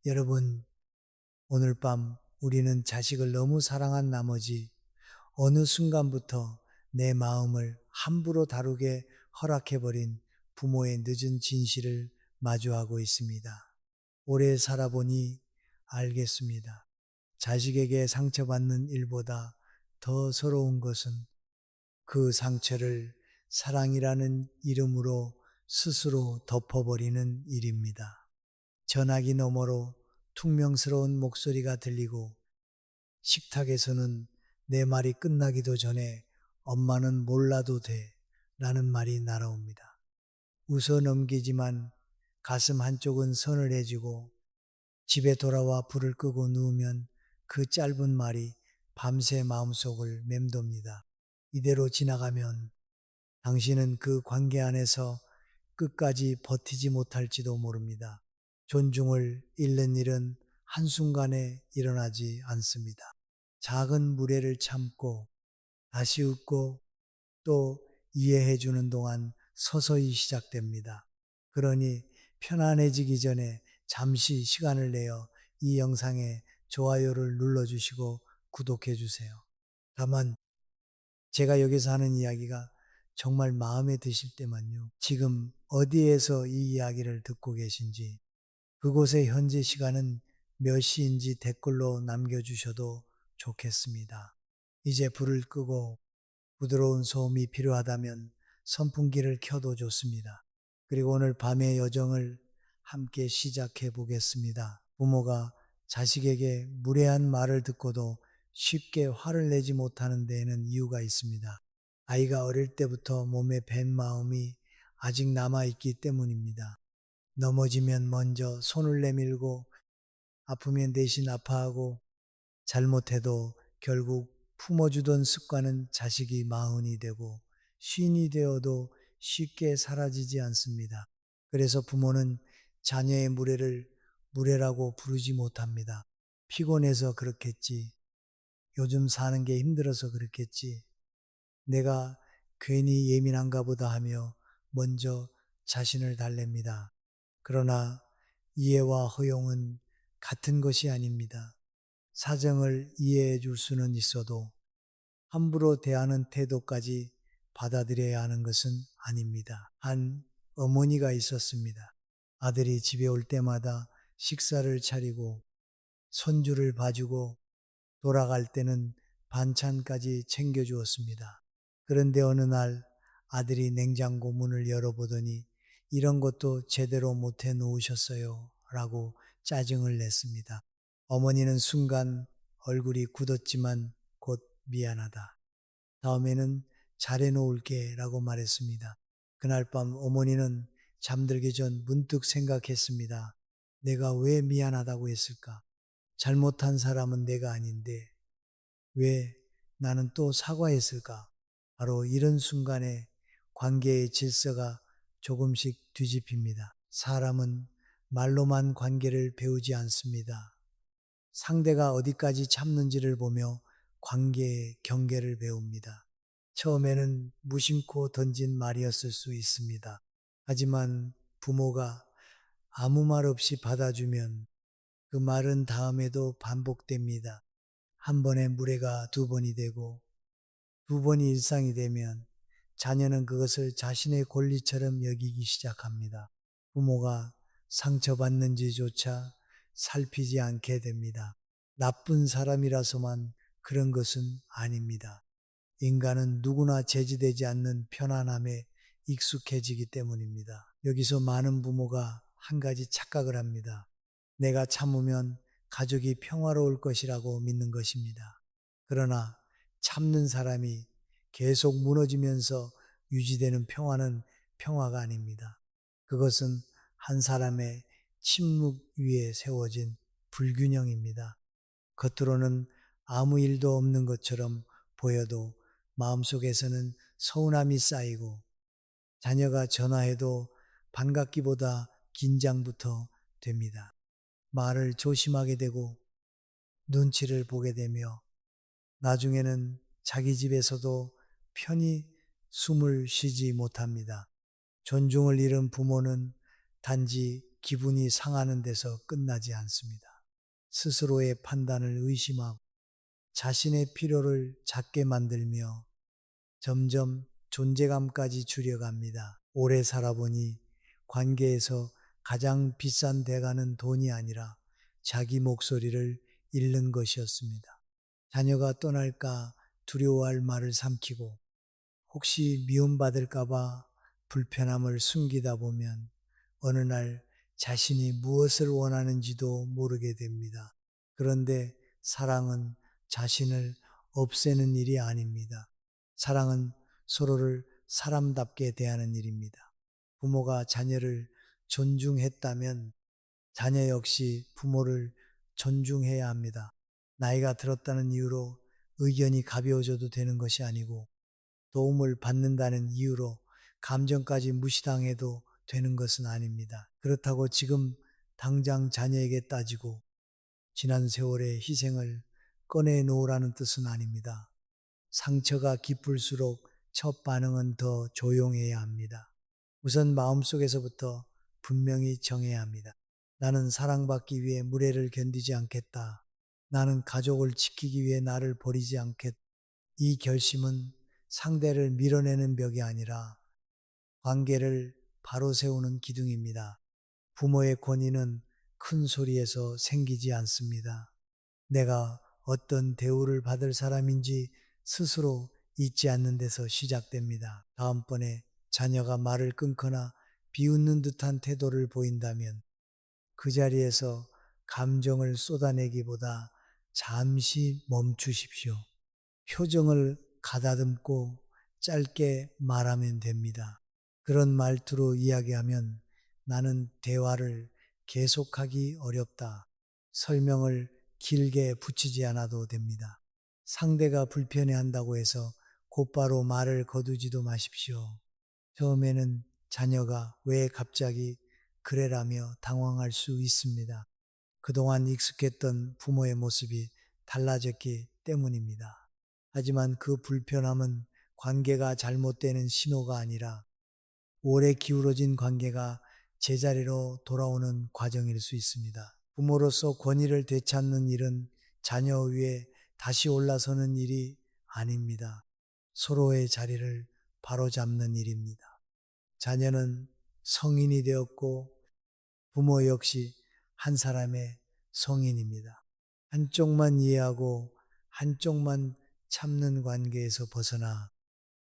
여러분, 오늘 밤 우리는 자식을 너무 사랑한 나머지 어느 순간부터 내 마음을 함부로 다루게 허락해버린 부모의 늦은 진실을 마주하고 있습니다. 오래 살아보니 알겠습니다. 자식에게 상처받는 일보다 더 서러운 것은 그 상처를 사랑이라는 이름으로 스스로 덮어버리는 일입니다. 전화기 너머로 퉁명스러운 목소리가 들리고 식탁에서는 내 말이 끝나기도 전에 엄마는 몰라도 돼 라는 말이 날아옵니다. 웃어 넘기지만 가슴 한쪽은 서늘해지고 집에 돌아와 불을 끄고 누우면 그 짧은 말이 밤새 마음속을 맴돕니다. 이대로 지나가면 당신은 그 관계 안에서 끝까지 버티지 못할지도 모릅니다. 존중을 잃는 일은 한순간에 일어나지 않습니다. 작은 무례를 참고 다시 웃고 또 이해해 주는 동안 서서히 시작됩니다. 그러니 편안해지기 전에 잠시 시간을 내어 이 영상에 좋아요를 눌러주시고 구독해 주세요. 다만 제가 여기서 하는 이야기가 정말 마음에 드실 때만요. 지금 어디에서 이 이야기를 듣고 계신지, 그곳의 현재 시간은 몇 시인지 댓글로 남겨주셔도 좋겠습니다. 이제 불을 끄고 부드러운 소음이 필요하다면 선풍기를 켜도 좋습니다. 그리고 오늘 밤의 여정을 함께 시작해 보겠습니다. 부모가 자식에게 무례한 말을 듣고도 쉽게 화를 내지 못하는 데에는 이유가 있습니다. 아이가 어릴 때부터 몸에 밴 마음이 아직 남아있기 때문입니다. 넘어지면 먼저 손을 내밀고 아프면 대신 아파하고 잘못해도 결국 품어주던 습관은 자식이 마흔이 되고 쉰이 되어도 쉽게 사라지지 않습니다. 그래서 부모는 자녀의 무례를 무례라고 부르지 못합니다. 피곤해서 그렇겠지. 요즘 사는 게 힘들어서 그렇겠지. 내가 괜히 예민한가 보다 하며 먼저 자신을 달랩니다. 그러나 이해와 허용은 같은 것이 아닙니다. 사정을 이해해 줄 수는 있어도 함부로 대하는 태도까지 받아들여야 하는 것은 아닙니다. 한 어머니가 있었습니다. 아들이 집에 올 때마다 식사를 차리고 손주를 봐주고 돌아갈 때는 반찬까지 챙겨주었습니다. 그런데 어느 날 아들이 냉장고 문을 열어보더니 이런 것도 제대로 못해 놓으셨어요 라고 짜증을 냈습니다. 어머니는 순간 얼굴이 굳었지만 곧 미안하다. 다음에는 잘해 놓을게 라고 말했습니다. 그날 밤 어머니는 잠들기 전 문득 생각했습니다. 내가 왜 미안하다고 했을까? 잘못한 사람은 내가 아닌데 왜 나는 또 사과했을까? 바로 이런 순간에 관계의 질서가 조금씩 뒤집힙니다. 사람은 말로만 관계를 배우지 않습니다. 상대가 어디까지 참는지를 보며 관계의 경계를 배웁니다. 처음에는 무심코 던진 말이었을 수 있습니다. 하지만 부모가 아무 말 없이 받아주면 그 말은 다음에도 반복됩니다. 한 번의 무례가 두 번이 되고 두 번이 일상이 되면 자녀는 그것을 자신의 권리처럼 여기기 시작합니다. 부모가 상처받는지조차 살피지 않게 됩니다. 나쁜 사람이라서만 그런 것은 아닙니다. 인간은 누구나 제지되지 않는 편안함에 익숙해지기 때문입니다. 여기서 많은 부모가 한 가지 착각을 합니다. 내가 참으면 가족이 평화로울 것이라고 믿는 것입니다. 그러나 참는 사람이 계속 무너지면서 유지되는 평화는 평화가 아닙니다. 그것은 한 사람의 침묵 위에 세워진 불균형입니다. 겉으로는 아무 일도 없는 것처럼 보여도 마음속에서는 서운함이 쌓이고 자녀가 전화해도 반갑기보다 긴장부터 됩니다. 말을 조심하게 되고 눈치를 보게 되며 나중에는 자기 집에서도 편히 숨을 쉬지 못합니다. 존중을 잃은 부모는 단지 기분이 상하는 데서 끝나지 않습니다. 스스로의 판단을 의심하고 자신의 필요를 작게 만들며 점점 존재감까지 줄여갑니다. 오래 살아보니 관계에서 가장 비싼 대가는 돈이 아니라 자기 목소리를 잃는 것이었습니다. 자녀가 떠날까 두려워할 말을 삼키고 혹시 미움받을까봐 불편함을 숨기다 보면 어느 날 자신이 무엇을 원하는지도 모르게 됩니다. 그런데 사랑은 자신을 없애는 일이 아닙니다. 사랑은 서로를 사람답게 대하는 일입니다. 부모가 자녀를 존중했다면 자녀 역시 부모를 존중해야 합니다. 나이가 들었다는 이유로 의견이 가벼워져도 되는 것이 아니고 도움을 받는다는 이유로 감정까지 무시당해도 되는 것은 아닙니다. 그렇다고 지금 당장 자녀에게 따지고 지난 세월의 희생을 꺼내 놓으라는 뜻은 아닙니다. 상처가 깊을수록 첫 반응은 더 조용해야 합니다. 우선 마음속에서부터 분명히 정해야 합니다. 나는 사랑받기 위해 무례를 견디지 않겠다. 나는 가족을 지키기 위해 나를 버리지 않겠다. 이 결심은 상대를 밀어내는 벽이 아니라 관계를 바로 세우는 기둥입니다. 부모의 권위는 큰 소리에서 생기지 않습니다. 내가 어떤 대우를 받을 사람인지 스스로 잊지 않는 데서 시작됩니다. 다음번에 자녀가 말을 끊거나 비웃는 듯한 태도를 보인다면 그 자리에서 감정을 쏟아내기보다 잠시 멈추십시오. 표정을 가다듬고 짧게 말하면 됩니다. 그런 말투로 이야기하면 나는 대화를 계속하기 어렵다. 설명을 길게 붙이지 않아도 됩니다. 상대가 불편해한다고 해서 곧바로 말을 거두지도 마십시오. 처음에는 자녀가 왜 갑자기 그래라며 당황할 수 있습니다. 그동안 익숙했던 부모의 모습이 달라졌기 때문입니다. 하지만 그 불편함은 관계가 잘못되는 신호가 아니라 오래 기울어진 관계가 제자리로 돌아오는 과정일 수 있습니다. 부모로서 권위를 되찾는 일은 자녀 위에 다시 올라서는 일이 아닙니다. 서로의 자리를 바로잡는 일입니다. 자녀는 성인이 되었고 부모 역시 한 사람의 성인입니다. 한쪽만 이해하고 한쪽만 참는 관계에서 벗어나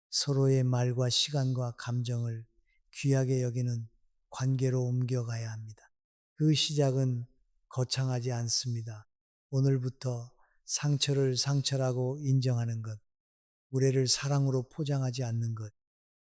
서로의 말과 시간과 감정을 귀하게 여기는 관계로 옮겨가야 합니다. 그 시작은 거창하지 않습니다. 오늘부터 상처를 상처라고 인정하는 것, 우레를 사랑으로 포장하지 않는 것,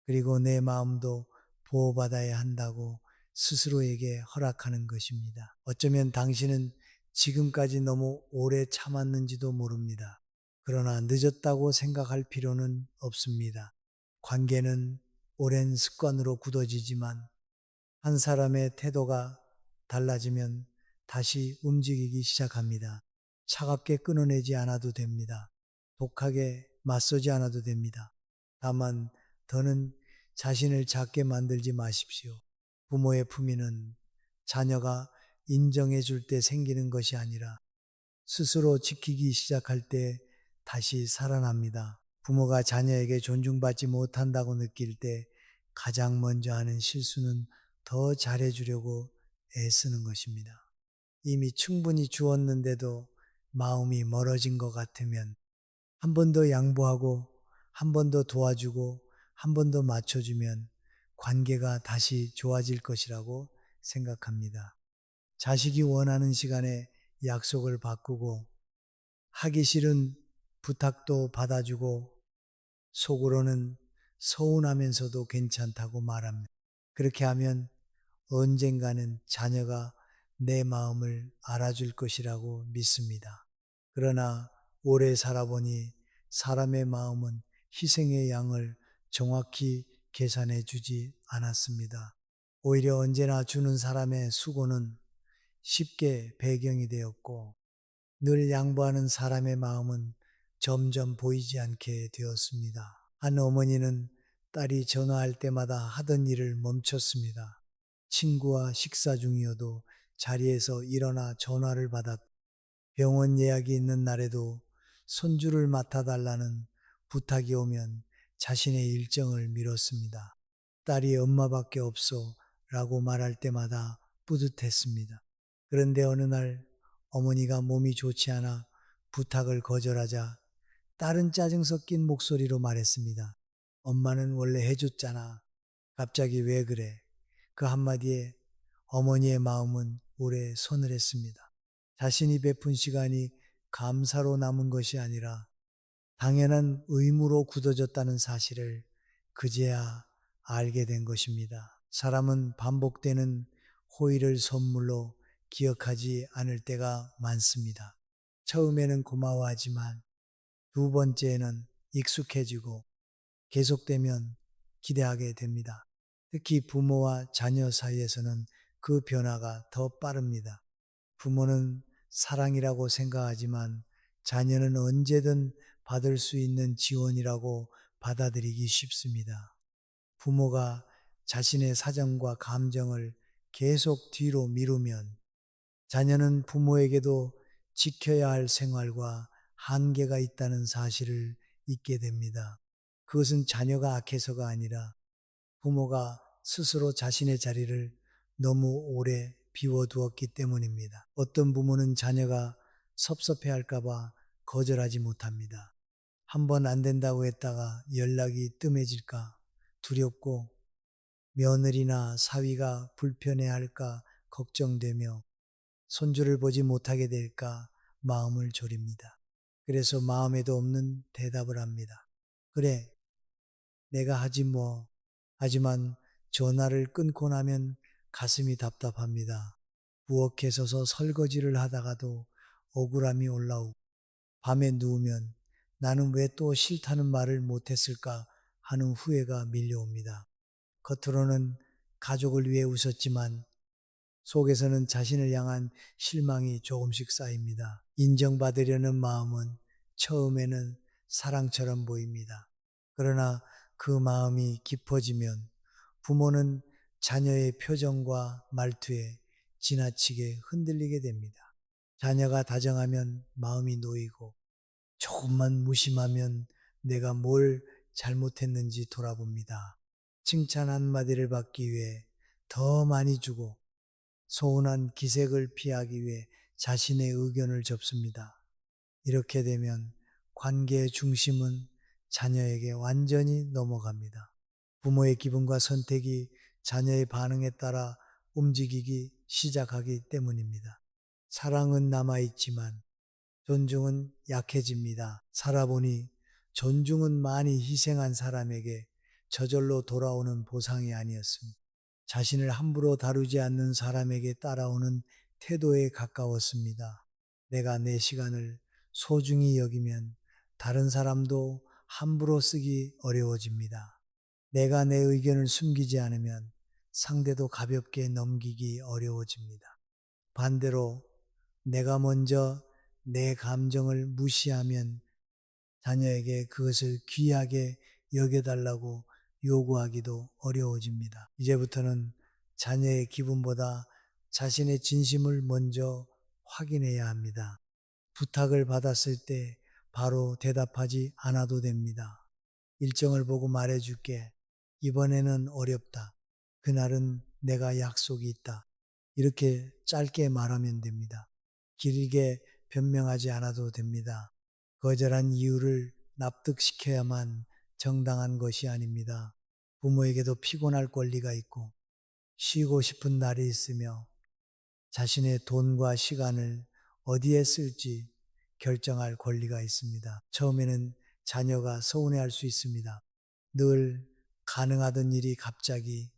그리고 내 마음도 보호받아야 한다고 스스로에게 허락하는 것입니다. 어쩌면 당신은 지금까지 너무 오래 참았는지도 모릅니다. 그러나 늦었다고 생각할 필요는 없습니다. 관계는 오랜 습관으로 굳어지지만 한 사람의 태도가 달라지면 다시 움직이기 시작합니다. 차갑게 끊어내지 않아도 됩니다. 독하게 맞서지 않아도 됩니다. 다만 더는 자신을 작게 만들지 마십시오. 부모의 품위는 자녀가 인정해 줄 때 생기는 것이 아니라 스스로 지키기 시작할 때 다시 살아납니다. 부모가 자녀에게 존중받지 못한다고 느낄 때 가장 먼저 하는 실수는 더 잘해주려고 애쓰는 것입니다. 이미 충분히 주었는데도 마음이 멀어진 것 같으면 한 번 더 양보하고 한 번 더 도와주고 한 번 더 맞춰주면 관계가 다시 좋아질 것이라고 생각합니다. 자식이 원하는 시간에 약속을 바꾸고 하기 싫은 부탁도 받아주고 속으로는 서운하면서도 괜찮다고 말합니다. 그렇게 하면 언젠가는 자녀가 내 마음을 알아줄 것이라고 믿습니다. 그러나 오래 살아보니 사람의 마음은 희생의 양을 정확히 계산해 주지 않았습니다. 오히려 언제나 주는 사람의 수고는 쉽게 배경이 되었고 늘 양보하는 사람의 마음은 점점 보이지 않게 되었습니다. 한 어머니는 딸이 전화할 때마다 하던 일을 멈췄습니다. 친구와 식사 중이어도 자리에서 일어나 전화를 받았 병원 예약이 있는 날에도 손주를 맡아달라는 부탁이 오면 자신의 일정을 미뤘습니다. 딸이 엄마밖에 없어 라고 말할 때마다 뿌듯했습니다. 그런데 어느 날 어머니가 몸이 좋지 않아 부탁을 거절하자 딸은 짜증 섞인 목소리로 말했습니다. 엄마는 원래 해줬잖아. 갑자기 왜 그래? 그 한마디에 어머니의 마음은 오래 서늘했습니다. 자신이 베푼 시간이 감사로 남은 것이 아니라 당연한 의무로 굳어졌다는 사실을 그제야 알게 된 것입니다. 사람은 반복되는 호의를 선물로 기억하지 않을 때가 많습니다. 처음에는 고마워하지만 두 번째에는 익숙해지고 계속되면 기대하게 됩니다. 특히 부모와 자녀 사이에서는 그 변화가 더 빠릅니다. 부모는 사랑이라고 생각하지만 자녀는 언제든 받을 수 있는 지원이라고 받아들이기 쉽습니다. 부모가 자신의 사정과 감정을 계속 뒤로 미루면 자녀는 부모에게도 지켜야 할 생활과 한계가 있다는 사실을 잊게 됩니다. 그것은 자녀가 악해서가 아니라 부모가 스스로 자신의 자리를 너무 오래 비워두었기 때문입니다. 어떤 부모는 자녀가 섭섭해할까봐 거절하지 못합니다. 한 번 안 된다고 했다가 연락이 뜸해질까 두렵고 며느리나 사위가 불편해할까 걱정되며 손주를 보지 못하게 될까 마음을 졸입니다. 그래서 마음에도 없는 대답을 합니다. 그래, 내가 하지 뭐. 하지만 전화를 끊고 나면 가슴이 답답합니다. 부엌에 서서 설거지를 하다가도 억울함이 올라오고 밤에 누우면 나는 왜 또 싫다는 말을 못했을까 하는 후회가 밀려옵니다. 겉으로는 가족을 위해 웃었지만 속에서는 자신을 향한 실망이 조금씩 쌓입니다. 인정받으려는 마음은 처음에는 사랑처럼 보입니다. 그러나 그 마음이 깊어지면 부모는 자녀의 표정과 말투에 지나치게 흔들리게 됩니다. 자녀가 다정하면 마음이 놓이고 조금만 무심하면 내가 뭘 잘못했는지 돌아봅니다. 칭찬 한마디를 받기 위해 더 많이 주고 서운한 기색을 피하기 위해 자신의 의견을 접습니다. 이렇게 되면 관계의 중심은 자녀에게 완전히 넘어갑니다. 부모의 기분과 선택이 자녀의 반응에 따라 움직이기 시작하기 때문입니다. 사랑은 남아있지만 존중은 약해집니다. 살아보니 존중은 많이 희생한 사람에게 저절로 돌아오는 보상이 아니었습니다. 자신을 함부로 다루지 않는 사람에게 따라오는 태도에 가까웠습니다. 내가 내 시간을 소중히 여기면 다른 사람도 함부로 쓰기 어려워집니다. 내가 내 의견을 숨기지 않으면 상대도 가볍게 넘기기 어려워집니다. 반대로 내가 먼저 내 감정을 무시하면 자녀에게 그것을 귀하게 여겨달라고 요구하기도 어려워집니다. 이제부터는 자녀의 기분보다 자신의 진심을 먼저 확인해야 합니다. 부탁을 받았을 때 바로 대답하지 않아도 됩니다. 일정을 보고 말해줄게. 이번에는 어렵다. 그날은 내가 약속이 있다. 이렇게 짧게 말하면 됩니다. 길게 변명하지 않아도 됩니다. 거절한 이유를 납득시켜야만 정당한 것이 아닙니다. 부모에게도 피곤할 권리가 있고 쉬고 싶은 날이 있으며 자신의 돈과 시간을 어디에 쓸지 결정할 권리가 있습니다. 처음에는 자녀가 서운해할 수 있습니다. 늘 가능하던 일이 갑자기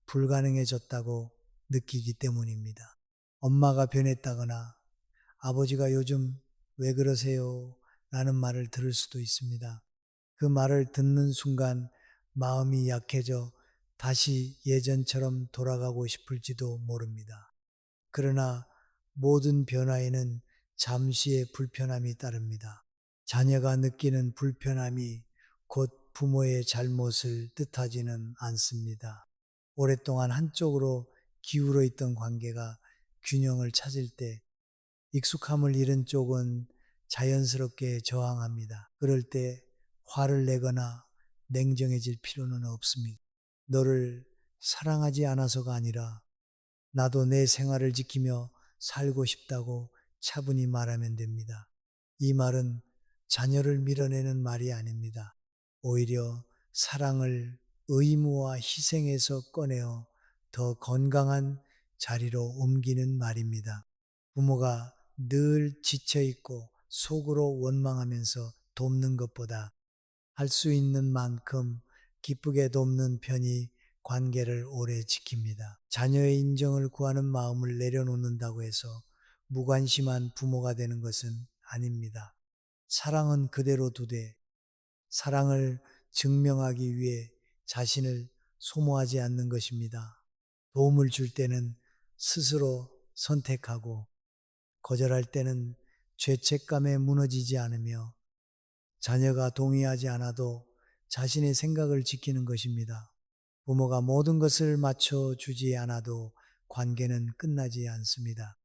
불가능해졌다고 느끼기 때문입니다. 엄마가 변했다거나 아버지가 요즘 왜 그러세요? 라는 말을 들을 수도 있습니다. 그 말을 듣는 순간 마음이 약해져 다시 예전처럼 돌아가고 싶을지도 모릅니다. 그러나 모든 변화에는 잠시의 불편함이 따릅니다. 자녀가 느끼는 불편함이 곧 부모의 잘못을 뜻하지는 않습니다. 오랫동안 한쪽으로 기울어 있던 관계가 균형을 찾을 때 익숙함을 잃은 쪽은 자연스럽게 저항합니다. 그럴 때 화를 내거나 냉정해질 필요는 없습니다. 너를 사랑하지 않아서가 아니라 나도 내 생활을 지키며 살고 싶다고 차분히 말하면 됩니다. 이 말은 자녀를 밀어내는 말이 아닙니다. 오히려 사랑을 의무와 희생에서 꺼내어 더 건강한 자리로 옮기는 말입니다. 부모가 늘 지쳐있고 속으로 원망하면서 돕는 것보다 할 수 있는 만큼 기쁘게 돕는 편이 관계를 오래 지킵니다. 자녀의 인정을 구하는 마음을 내려놓는다고 해서 무관심한 부모가 되는 것은 아닙니다. 사랑은 그대로 두되 사랑을 증명하기 위해 자신을 소모하지 않는 것입니다. 도움을 줄 때는 스스로 선택하고 거절할 때는 죄책감에 무너지지 않으며 자녀가 동의하지 않아도 자신의 생각을 지키는 것입니다. 부모가 모든 것을 맞춰주지 않아도 관계는 끝나지 않습니다.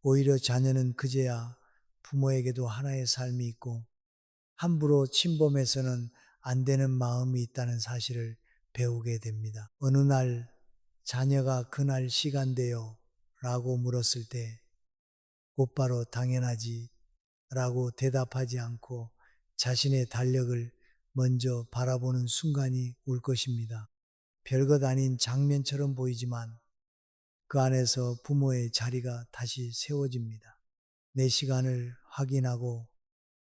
오히려 자녀는 그제야 부모에게도 하나의 삶이 있고 함부로 침범해서는 안 되는 마음이 있다는 사실을 배우게 됩니다. 어느 날 자녀가 그날 시간 돼요 라고 물었을 때 곧바로 당연하지 라고 대답하지 않고 자신의 달력을 먼저 바라보는 순간이 올 것입니다. 별것 아닌 장면처럼 보이지만 그 안에서 부모의 자리가 다시 세워집니다. 내 시간을 확인하고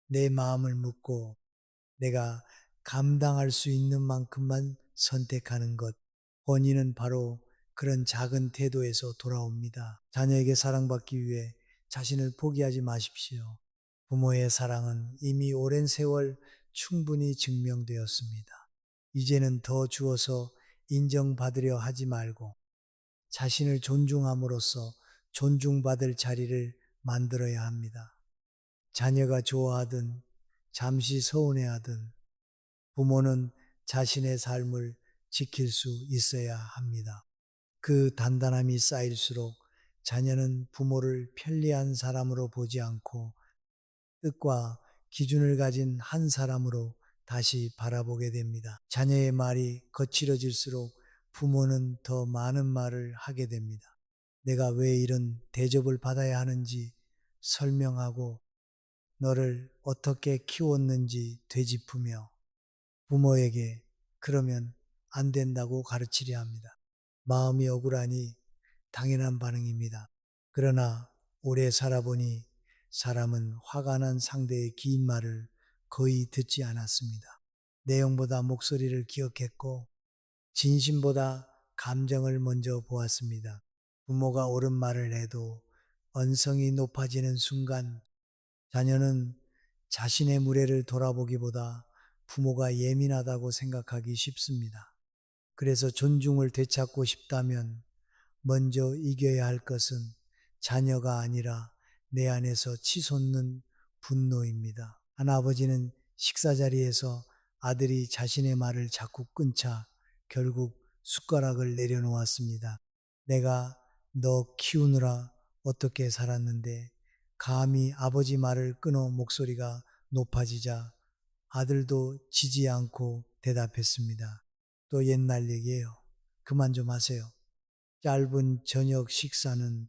내 마음을 묻고 내가 감당할 수 있는 만큼만 선택하는 것. 본인은 바로 그런 작은 태도에서 돌아옵니다. 자녀에게 사랑받기 위해 자신을 포기하지 마십시오. 부모의 사랑은 이미 오랜 세월 충분히 증명되었습니다. 이제는 더 주어서 인정받으려 하지 말고 자신을 존중함으로써 존중받을 자리를 만들어야 합니다. 자녀가 좋아하든 잠시 서운해하든 부모는 자신의 삶을 지킬 수 있어야 합니다. 그 단단함이 쌓일수록 자녀는 부모를 편리한 사람으로 보지 않고 뜻과 기준을 가진 한 사람으로 다시 바라보게 됩니다. 자녀의 말이 거칠어질수록 부모는 더 많은 말을 하게 됩니다. 내가 왜 이런 대접을 받아야 하는지 설명하고 너를 어떻게 키웠는지 되짚으며 부모에게 그러면 안 된다고 가르치려 합니다. 마음이 억울하니 당연한 반응입니다. 그러나 오래 살아보니 사람은 화가 난 상대의 긴 말을 거의 듣지 않았습니다. 내용보다 목소리를 기억했고 진심보다 감정을 먼저 보았습니다. 부모가 옳은 말을 해도 언성이 높아지는 순간 자녀는 자신의 무례를 돌아보기보다 부모가 예민하다고 생각하기 쉽습니다. 그래서 존중을 되찾고 싶다면 먼저 이겨야 할 것은 자녀가 아니라 내 안에서 치솟는 분노입니다. 한 아버지는 식사 자리에서 아들이 자신의 말을 자꾸 끊자 결국 숟가락을 내려놓았습니다. 내가 너 키우느라 어떻게 살았는데 감히 아버지 말을 끊어 목소리가 높아지자 아들도 지지 않고 대답했습니다. 또 옛날 얘기예요. 그만 좀 하세요. 짧은 저녁 식사는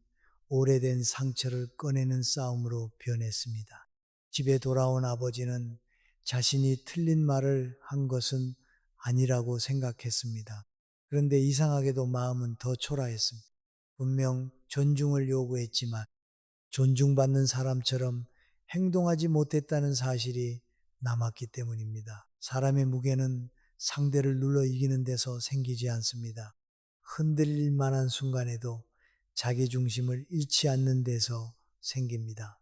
오래된 상처를 꺼내는 싸움으로 변했습니다. 집에 돌아온 아버지는 자신이 틀린 말을 한 것은 아니라고 생각했습니다. 그런데 이상하게도 마음은 더 초라했습니다. 분명 존중을 요구했지만 존중받는 사람처럼 행동하지 못했다는 사실이 남았기 때문입니다. 사람의 무게는 상대를 눌러 이기는 데서 생기지 않습니다. 흔들릴 만한 순간에도 자기 중심을 잃지 않는 데서 생깁니다.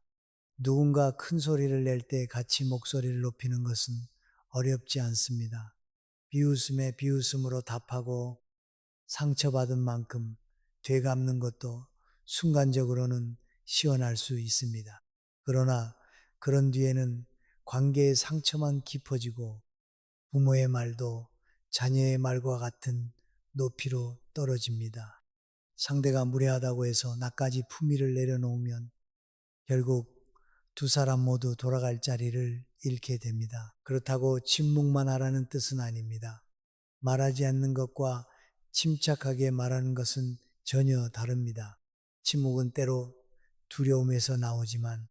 누군가 큰 소리를 낼 때 같이 목소리를 높이는 것은 어렵지 않습니다. 비웃음에 비웃음으로 답하고 상처받은 만큼 되갚는 것도 순간적으로는 시원할 수 있습니다. 그러나 그런 뒤에는 관계의 상처만 깊어지고 부모의 말도 자녀의 말과 같은 높이로 떨어집니다. 상대가 무례하다고 해서 나까지 품위를 내려놓으면 결국 두 사람 모두 돌아갈 자리를 잃게 됩니다. 그렇다고 침묵만 하라는 뜻은 아닙니다. 말하지 않는 것과 침착하게 말하는 것은 전혀 다릅니다. 침묵은 때로 두려움에서 나오지만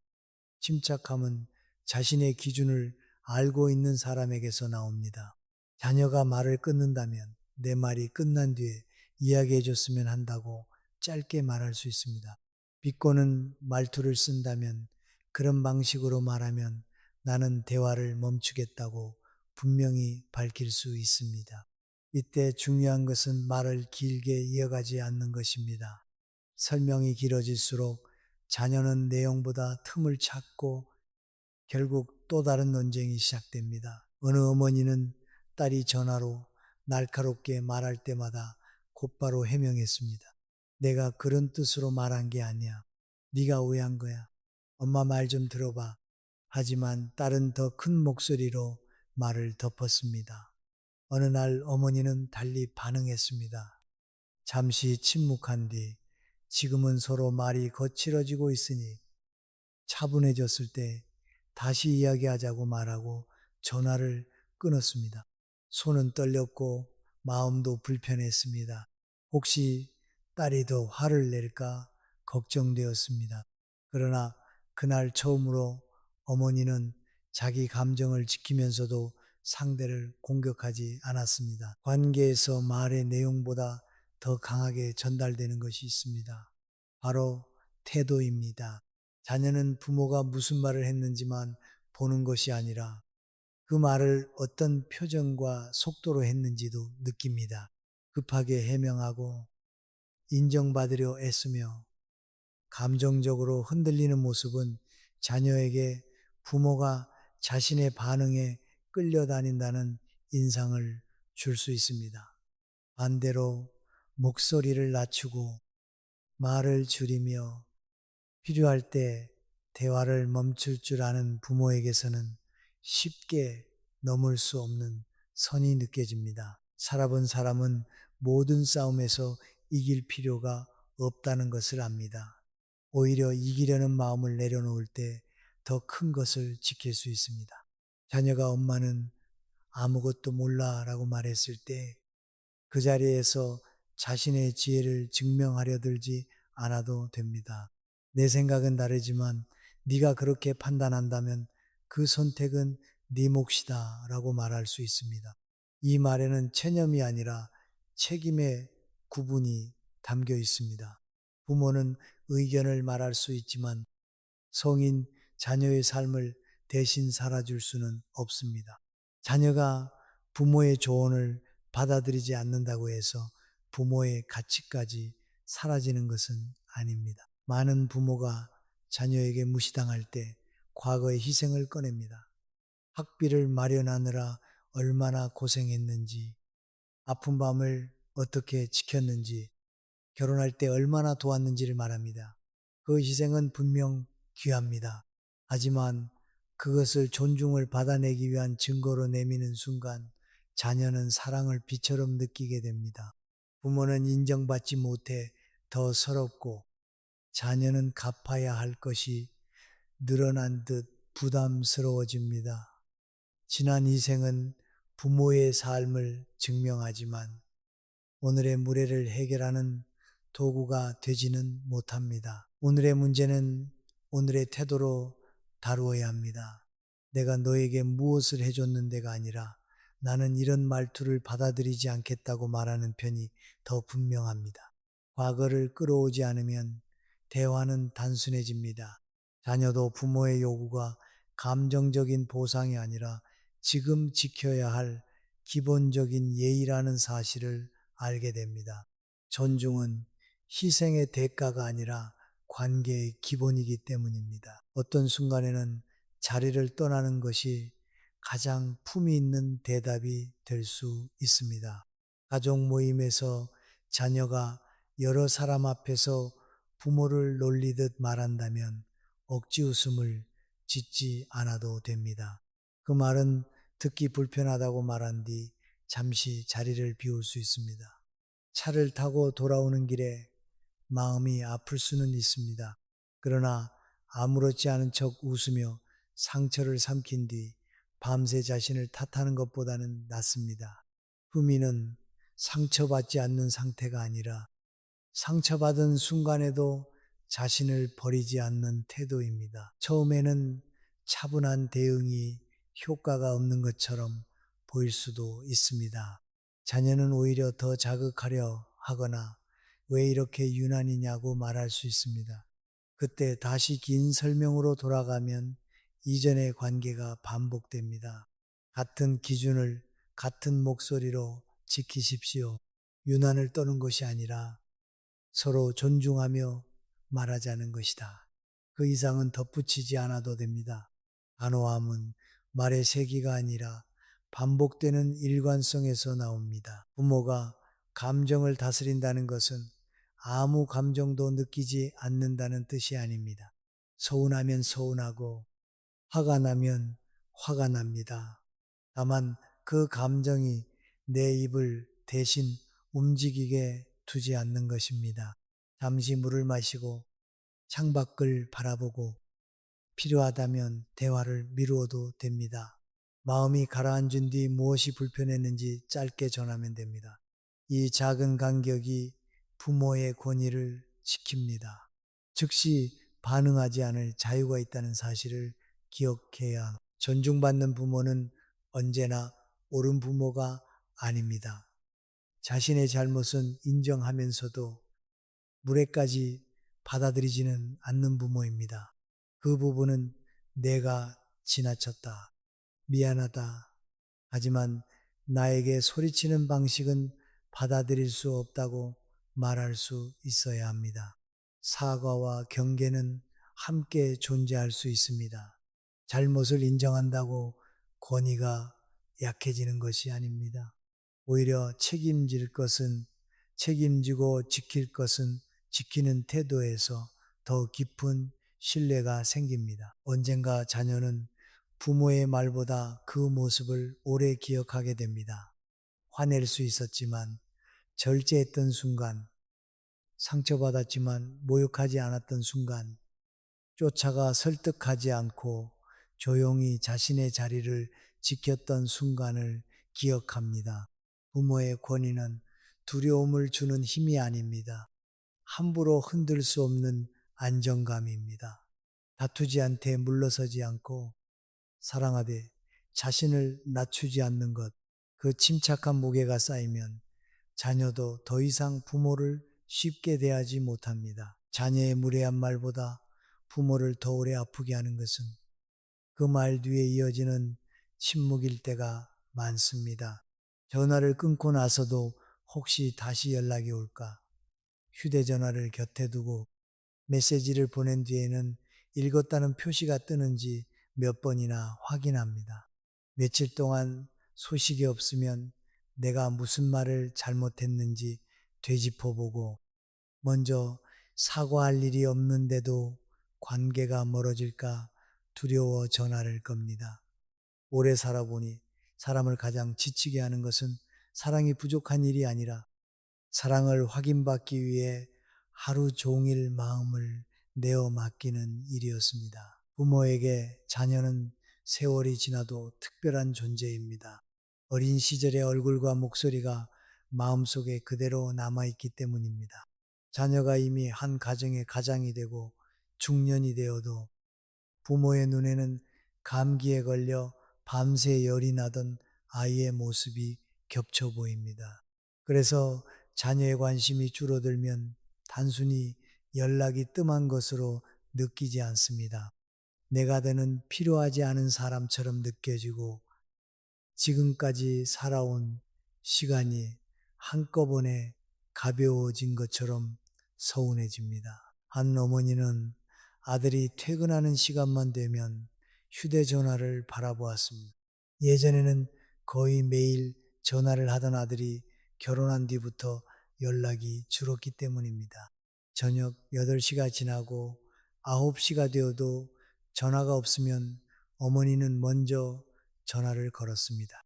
침착함은 자신의 기준을 알고 있는 사람에게서 나옵니다. 자녀가 말을 끊는다면 내 말이 끝난 뒤에 이야기해 줬으면 한다고 짧게 말할 수 있습니다. 비꼬는 말투를 쓴다면 그런 방식으로 말하면 나는 대화를 멈추겠다고 분명히 밝힐 수 있습니다. 이때 중요한 것은 말을 길게 이어가지 않는 것입니다. 설명이 길어질수록 자녀는 내용보다 틈을 찾고 결국 또 다른 논쟁이 시작됩니다. 어느 어머니는 딸이 전화로 날카롭게 말할 때마다 곧바로 해명했습니다. 내가 그런 뜻으로 말한 게 아니야. 네가 오해한 거야. 엄마 말 좀 들어봐. 하지만 딸은 더 큰 목소리로 말을 덮었습니다. 어느 날 어머니는 달리 반응했습니다. 잠시 침묵한 뒤 지금은 서로 말이 거칠어지고 있으니 차분해졌을 때 다시 이야기하자고 말하고 전화를 끊었습니다. 손은 떨렸고 마음도 불편했습니다. 혹시 딸이 더 화를 낼까 걱정되었습니다. 그러나 그날 처음으로 어머니는 자기 감정을 지키면서도 상대를 공격하지 않았습니다. 관계에서 말의 내용보다 더 강하게 전달되는 것이 있습니다. 바로 태도입니다. 자녀는 부모가 무슨 말을 했는지만 보는 것이 아니라 그 말을 어떤 표정과 속도로 했는지도 느낍니다. 급하게 해명하고 인정받으려 애쓰며 감정적으로 흔들리는 모습은 자녀에게 부모가 자신의 반응에 끌려다닌다는 인상을 줄 수 있습니다. 반대로 목소리를 낮추고 말을 줄이며 필요할 때 대화를 멈출 줄 아는 부모에게서는 쉽게 넘을 수 없는 선이 느껴집니다. 살아본 사람은 모든 싸움에서 이길 필요가 없다는 것을 압니다. 오히려 이기려는 마음을 내려놓을 때 더 큰 것을 지킬 수 있습니다. 자녀가 엄마는 아무것도 몰라 라고 말했을 때 그 자리에서 자신의 지혜를 증명하려 들지 않아도 됩니다. 내 생각은 다르지만 네가 그렇게 판단한다면 그 선택은 네 몫이다 라고 말할 수 있습니다. 이 말에는 체념이 아니라 책임의 구분이 담겨 있습니다. 부모는 의견을 말할 수 있지만 성인 자녀의 삶을 대신 살아줄 수는 없습니다. 자녀가 부모의 조언을 받아들이지 않는다고 해서 부모의 가치까지 사라지는 것은 아닙니다. 많은 부모가 자녀에게 무시당할 때 과거의 희생을 꺼냅니다. 학비를 마련하느라 얼마나 고생했는지, 아픈 밤을 어떻게 지켰는지, 결혼할 때 얼마나 도왔는지를 말합니다. 그 희생은 분명 귀합니다. 하지만 그것을 존중을 받아내기 위한 증거로 내미는 순간 자녀는 사랑을 비처럼 느끼게 됩니다. 부모는 인정받지 못해 더 서럽고 자녀는 갚아야 할 것이 늘어난 듯 부담스러워집니다. 지난 희생은 부모의 삶을 증명하지만 오늘의 무례를 해결하는 도구가 되지는 못합니다. 오늘의 문제는 오늘의 태도로 다루어야 합니다. 내가 너에게 무엇을 해줬는데가 아니라 나는 이런 말투를 받아들이지 않겠다고 말하는 편이 더 분명합니다. 과거를 끌어오지 않으면 대화는 단순해집니다. 자녀도 부모의 요구가 감정적인 보상이 아니라 지금 지켜야 할 기본적인 예의라는 사실을 알게 됩니다. 존중은 희생의 대가가 아니라 관계의 기본이기 때문입니다. 어떤 순간에는 자리를 떠나는 것이 가장 품위 있는 대답이 될 수 있습니다. 가족 모임에서 자녀가 여러 사람 앞에서 부모를 놀리듯 말한다면 억지 웃음을 짓지 않아도 됩니다. 그 말은 듣기 불편하다고 말한 뒤 잠시 자리를 비울 수 있습니다. 차를 타고 돌아오는 길에 마음이 아플 수는 있습니다. 그러나 아무렇지 않은 척 웃으며 상처를 삼킨 뒤 밤새 자신을 탓하는 것보다는 낫습니다. 후미는 상처받지 않는 상태가 아니라 상처받은 순간에도 자신을 버리지 않는 태도입니다. 처음에는 차분한 대응이 효과가 없는 것처럼 보일 수도 있습니다. 자녀는 오히려 더 자극하려 하거나 왜 이렇게 유난이냐고 말할 수 있습니다. 그때 다시 긴 설명으로 돌아가면 이전의 관계가 반복됩니다. 같은 기준을 같은 목소리로 지키십시오. 유난을 떠는 것이 아니라 서로 존중하며 말하자는 것이다. 그 이상은 덧붙이지 않아도 됩니다. 단호함은 말의 세기가 아니라 반복되는 일관성에서 나옵니다. 부모가 감정을 다스린다는 것은 아무 감정도 느끼지 않는다는 뜻이 아닙니다. 서운하면 서운하고 화가 나면 화가 납니다. 다만 그 감정이 내 입을 대신 움직이게 두지 않는 것입니다. 잠시 물을 마시고 창밖을 바라보고 필요하다면 대화를 미루어도 됩니다. 마음이 가라앉은 뒤 무엇이 불편했는지 짧게 전하면 됩니다. 이 작은 간격이 부모의 권위를 지킵니다. 즉시 반응하지 않을 자유가 있다는 사실을 기억해야 존중받는 부모는 언제나 옳은 부모가 아닙니다. 자신의 잘못은 인정하면서도 무례까지 받아들이지는 않는 부모입니다. 그 부분은 내가 지나쳤다. 미안하다. 하지만 나에게 소리치는 방식은 받아들일 수 없다고 말할 수 있어야 합니다. 사과와 경계는 함께 존재할 수 있습니다. 잘못을 인정한다고 권위가 약해지는 것이 아닙니다. 오히려 책임질 것은 책임지고 지킬 것은 지키는 태도에서 더 깊은 신뢰가 생깁니다. 언젠가 자녀는 부모의 말보다 그 모습을 오래 기억하게 됩니다. 화낼 수 있었지만, 절제했던 순간, 상처받았지만 모욕하지 않았던 순간, 쫓아가 설득하지 않고 조용히 자신의 자리를 지켰던 순간을 기억합니다. 부모의 권위는 두려움을 주는 힘이 아닙니다. 함부로 흔들 수 없는 안정감입니다. 다투지 않되 물러서지 않고 사랑하되 자신을 낮추지 않는 것, 그 침착한 무게가 쌓이면 자녀도 더 이상 부모를 쉽게 대하지 못합니다. 자녀의 무례한 말보다 부모를 더 오래 아프게 하는 것은 그 말 뒤에 이어지는 침묵일 때가 많습니다. 전화를 끊고 나서도 혹시 다시 연락이 올까? 휴대전화를 곁에 두고 메시지를 보낸 뒤에는 읽었다는 표시가 뜨는지 몇 번이나 확인합니다. 며칠 동안 소식이 없으면 내가 무슨 말을 잘못했는지 되짚어보고 먼저 사과할 일이 없는데도 관계가 멀어질까 두려워 전화를 겁니다. 오래 살아보니 사람을 가장 지치게 하는 것은 사랑이 부족한 일이 아니라 사랑을 확인받기 위해 하루 종일 마음을 내어 맡기는 일이었습니다. 부모에게 자녀는 세월이 지나도 특별한 존재입니다. 어린 시절의 얼굴과 목소리가 마음속에 그대로 남아있기 때문입니다. 자녀가 이미 한 가정의 가장이 되고 중년이 되어도 부모의 눈에는 감기에 걸려 밤새 열이 나던 아이의 모습이 겹쳐 보입니다. 그래서 자녀의 관심이 줄어들면 단순히 연락이 뜸한 것으로 느끼지 않습니다. 내가 되는 필요하지 않은 사람처럼 느껴지고 지금까지 살아온 시간이 한꺼번에 가벼워진 것처럼 서운해집니다. 한 어머니는 아들이 퇴근하는 시간만 되면 휴대전화를 바라보았습니다. 예전에는 거의 매일 전화를 하던 아들이 결혼한 뒤부터 연락이 줄었기 때문입니다. 저녁 8시가 지나고 9시가 되어도 전화가 없으면 어머니는 먼저 전화를 걸었습니다.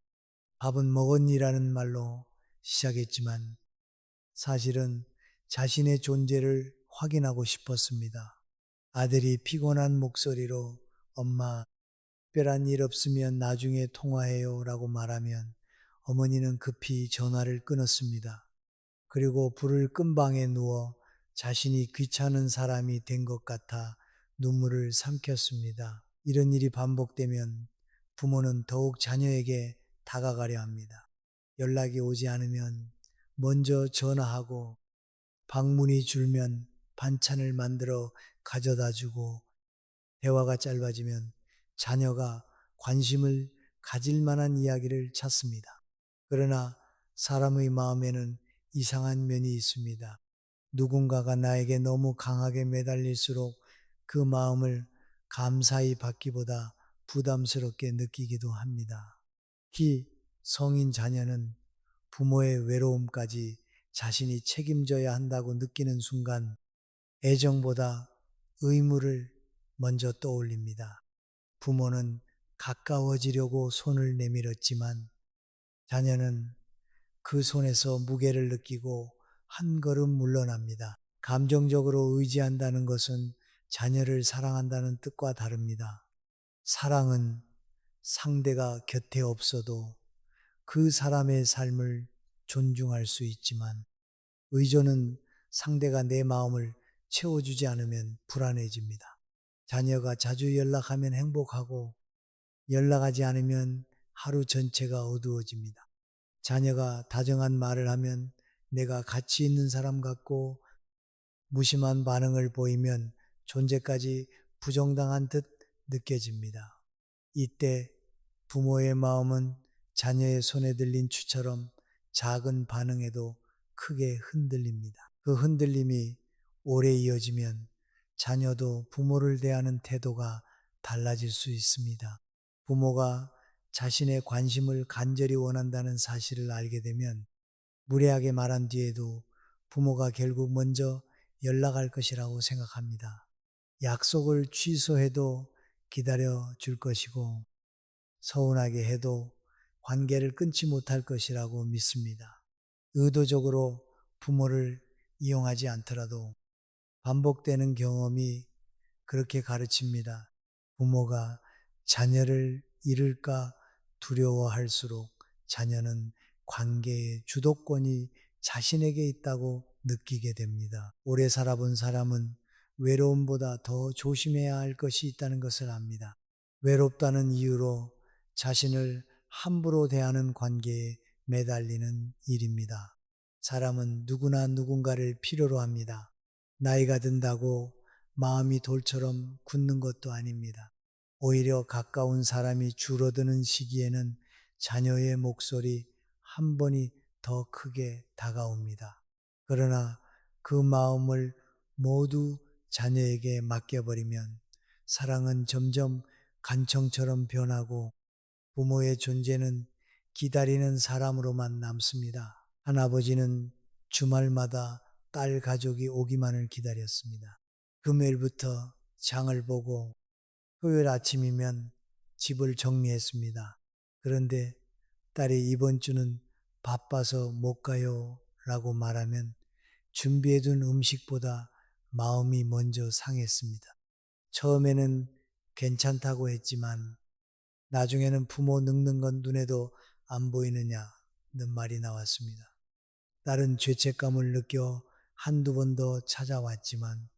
밥은 먹었니라는 말로 시작했지만 사실은 자신의 존재를 확인하고 싶었습니다. 아들이 피곤한 목소리로 엄마, 특별한 일 없으면 나중에 통화해요 라고 말하면 어머니는 급히 전화를 끊었습니다. 그리고 불을 끈 방에 누워 자신이 귀찮은 사람이 된 것 같아 눈물을 삼켰습니다. 이런 일이 반복되면 부모는 더욱 자녀에게 다가가려 합니다. 연락이 오지 않으면 먼저 전화하고 방문이 줄면 반찬을 만들어 가져다 주고 대화가 짧아지면 자녀가 관심을 가질 만한 이야기를 찾습니다. 그러나 사람의 마음에는 이상한 면이 있습니다. 누군가가 나에게 너무 강하게 매달릴수록 그 마음을 감사히 받기보다 부담스럽게 느끼기도 합니다. 특히 성인 자녀는 부모의 외로움까지 자신이 책임져야 한다고 느끼는 순간 애정보다 의무를 먼저 떠올립니다. 부모는 가까워지려고 손을 내밀었지만 자녀는 그 손에서 무게를 느끼고 한 걸음 물러납니다. 감정적으로 의지한다는 것은 자녀를 사랑한다는 뜻과 다릅니다. 사랑은 상대가 곁에 없어도 그 사람의 삶을 존중할 수 있지만 의존은 상대가 내 마음을 채워주지 않으면 불안해집니다. 자녀가 자주 연락하면 행복하고 연락하지 않으면 하루 전체가 어두워집니다. 자녀가 다정한 말을 하면 내가 가치 있는 사람 같고 무심한 반응을 보이면 존재까지 부정당한 듯 느껴집니다. 이때 부모의 마음은 자녀의 손에 들린 추처럼 작은 반응에도 크게 흔들립니다. 그 흔들림이 오래 이어지면 자녀도 부모를 대하는 태도가 달라질 수 있습니다. 부모가 자신의 관심을 간절히 원한다는 사실을 알게 되면 무례하게 말한 뒤에도 부모가 결국 먼저 연락할 것이라고 생각합니다. 약속을 취소해도 기다려 줄 것이고 서운하게 해도 관계를 끊지 못할 것이라고 믿습니다. 의도적으로 부모를 이용하지 않더라도 반복되는 경험이 그렇게 가르칩니다. 부모가 자녀를 잃을까 두려워할수록 자녀는 관계의 주도권이 자신에게 있다고 느끼게 됩니다. 오래 살아본 사람은 외로움보다 더 조심해야 할 것이 있다는 것을 압니다. 외롭다는 이유로 자신을 함부로 대하는 관계에 매달리는 일입니다. 사람은 누구나 누군가를 필요로 합니다. 나이가 든다고 마음이 돌처럼 굳는 것도 아닙니다. 오히려 가까운 사람이 줄어드는 시기에는 자녀의 목소리 한 번이 더 크게 다가옵니다. 그러나 그 마음을 모두 자녀에게 맡겨버리면 사랑은 점점 간청처럼 변하고 부모의 존재는 기다리는 사람으로만 남습니다. 한 아버지는 주말마다 딸 가족이 오기만을 기다렸습니다. 금요일부터 장을 보고 토요일 아침이면 집을 정리했습니다. 그런데 딸이 이번 주는 바빠서 못 가요 라고 말하면 준비해둔 음식보다 마음이 먼저 상했습니다. 처음에는 괜찮다고 했지만 나중에는 부모 늙는 건 눈에도 안 보이느냐는 말이 나왔습니다. 딸은 죄책감을 느껴 한두 번 더 찾아왔지만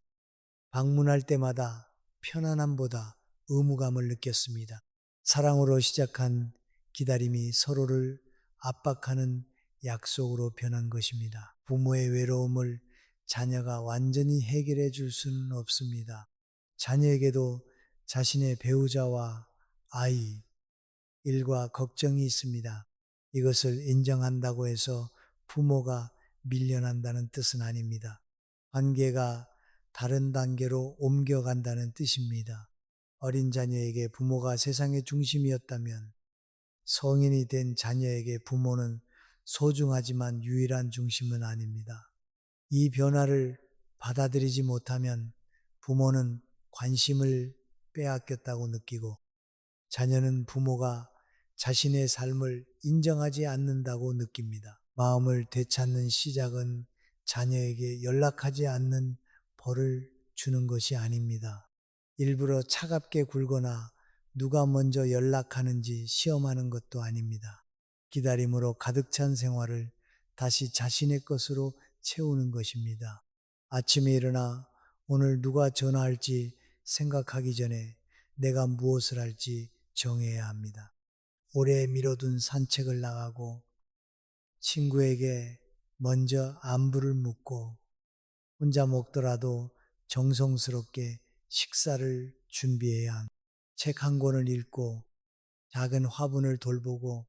방문할 때마다 편안함보다 의무감을 느꼈습니다. 사랑으로 시작한 기다림이 서로를 압박하는 약속으로 변한 것입니다. 부모의 외로움을 자녀가 완전히 해결해 줄 수는 없습니다. 자녀에게도 자신의 배우자와 아이, 일과 걱정이 있습니다. 이것을 인정한다고 해서 부모가 밀려난다는 뜻은 아닙니다. 관계가 다른 단계로 옮겨간다는 뜻입니다. 어린 자녀에게 부모가 세상의 중심이었다면 성인이 된 자녀에게 부모는 소중하지만 유일한 중심은 아닙니다. 이 변화를 받아들이지 못하면 부모는 관심을 빼앗겼다고 느끼고 자녀는 부모가 자신의 삶을 인정하지 않는다고 느낍니다. 마음을 되찾는 시작은 자녀에게 연락하지 않는 벌을 주는 것이 아닙니다. 일부러 차갑게 굴거나 누가 먼저 연락하는지 시험하는 것도 아닙니다. 기다림으로 가득 찬 생활을 다시 자신의 것으로 채우는 것입니다. 아침에 일어나 오늘 누가 전화할지 생각하기 전에 내가 무엇을 할지 정해야 합니다. 오래 미뤄둔 산책을 나가고 친구에게 먼저 안부를 묻고 혼자 먹더라도 정성스럽게 식사를 준비해야 합니다. 책 한 권을 읽고 작은 화분을 돌보고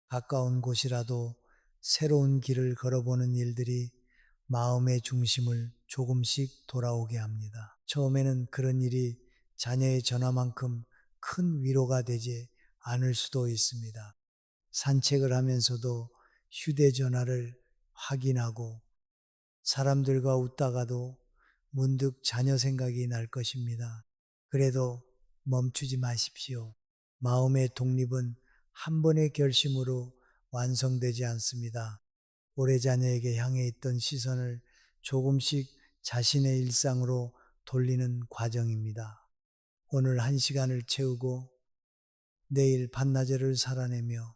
가까운 곳이라도 새로운 길을 걸어보는 일들이 마음의 중심을 조금씩 돌아오게 합니다. 처음에는 그런 일이 자녀의 전화만큼 큰 위로가 되지 않을 수도 있습니다. 산책을 하면서도 휴대전화를 확인하고 사람들과 웃다가도 문득 자녀 생각이 날 것입니다. 그래도 멈추지 마십시오. 마음의 독립은 한 번의 결심으로 완성되지 않습니다. 오래 자녀에게 향해 있던 시선을 조금씩 자신의 일상으로 돌리는 과정입니다. 오늘 한 시간을 채우고 내일 반나절을 살아내며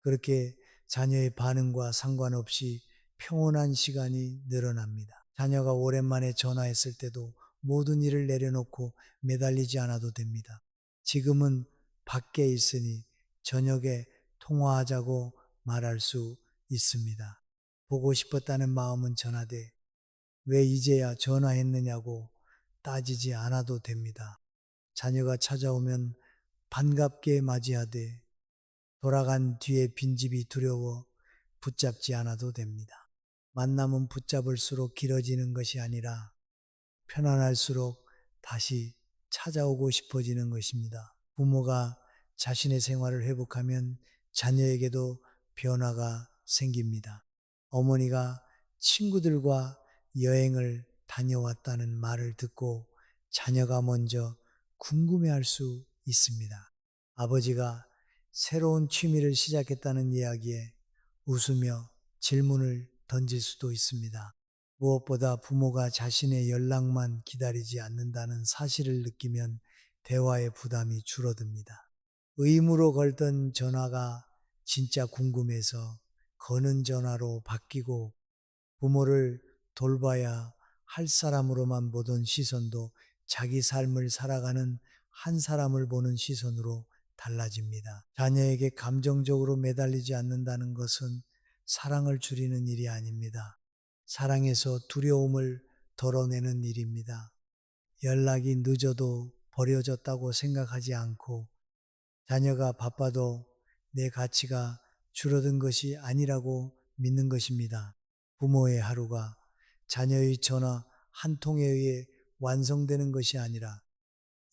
그렇게 자녀의 반응과 상관없이 평온한 시간이 늘어납니다. 자녀가 오랜만에 전화했을 때도 모든 일을 내려놓고 매달리지 않아도 됩니다. 지금은 밖에 있으니 저녁에 통화하자고 말할 수 있습니다. 보고 싶었다는 마음은 전하되 왜 이제야 전화했느냐고 따지지 않아도 됩니다. 자녀가 찾아오면 반갑게 맞이하되 돌아간 뒤에 빈집이 두려워 붙잡지 않아도 됩니다. 만남은 붙잡을수록 길어지는 것이 아니라 편안할수록 다시 찾아오고 싶어지는 것입니다. 부모가 자신의 생활을 회복하면 자녀에게도 변화가 생깁니다. 어머니가 친구들과 여행을 다녀왔다는 말을 듣고 자녀가 먼저 궁금해할 수 있습니다. 아버지가 새로운 취미를 시작했다는 이야기에 웃으며 질문을 던질 수도 있습니다. 무엇보다 부모가 자신의 연락만 기다리지 않는다는 사실을 느끼면 대화의 부담이 줄어듭니다. 의무로 걸던 전화가 진짜 궁금해서 거는 전화로 바뀌고 부모를 돌봐야 할 사람으로만 보던 시선도 자기 삶을 살아가는 한 사람을 보는 시선으로 달라집니다. 자녀에게 감정적으로 매달리지 않는다는 것은 사랑을 줄이는 일이 아닙니다. 사랑에서 두려움을 덜어내는 일입니다. 연락이 늦어도 버려졌다고 생각하지 않고 자녀가 바빠도 내 가치가 줄어든 것이 아니라고 믿는 것입니다. 부모의 하루가 자녀의 전화 한 통에 의해 완성되는 것이 아니라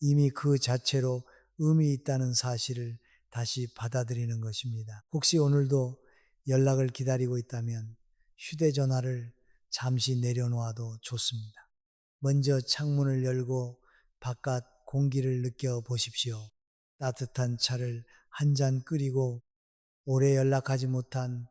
이미 그 자체로 의미 있다는 사실을 다시 받아들이는 것입니다. 혹시 오늘도 연락을 기다리고 있다면 휴대전화를 잠시 내려놓아도 좋습니다. 먼저 창문을 열고 바깥 공기를 느껴보십시오. 따뜻한 차를 한 잔 끓이고 오래 연락하지 못한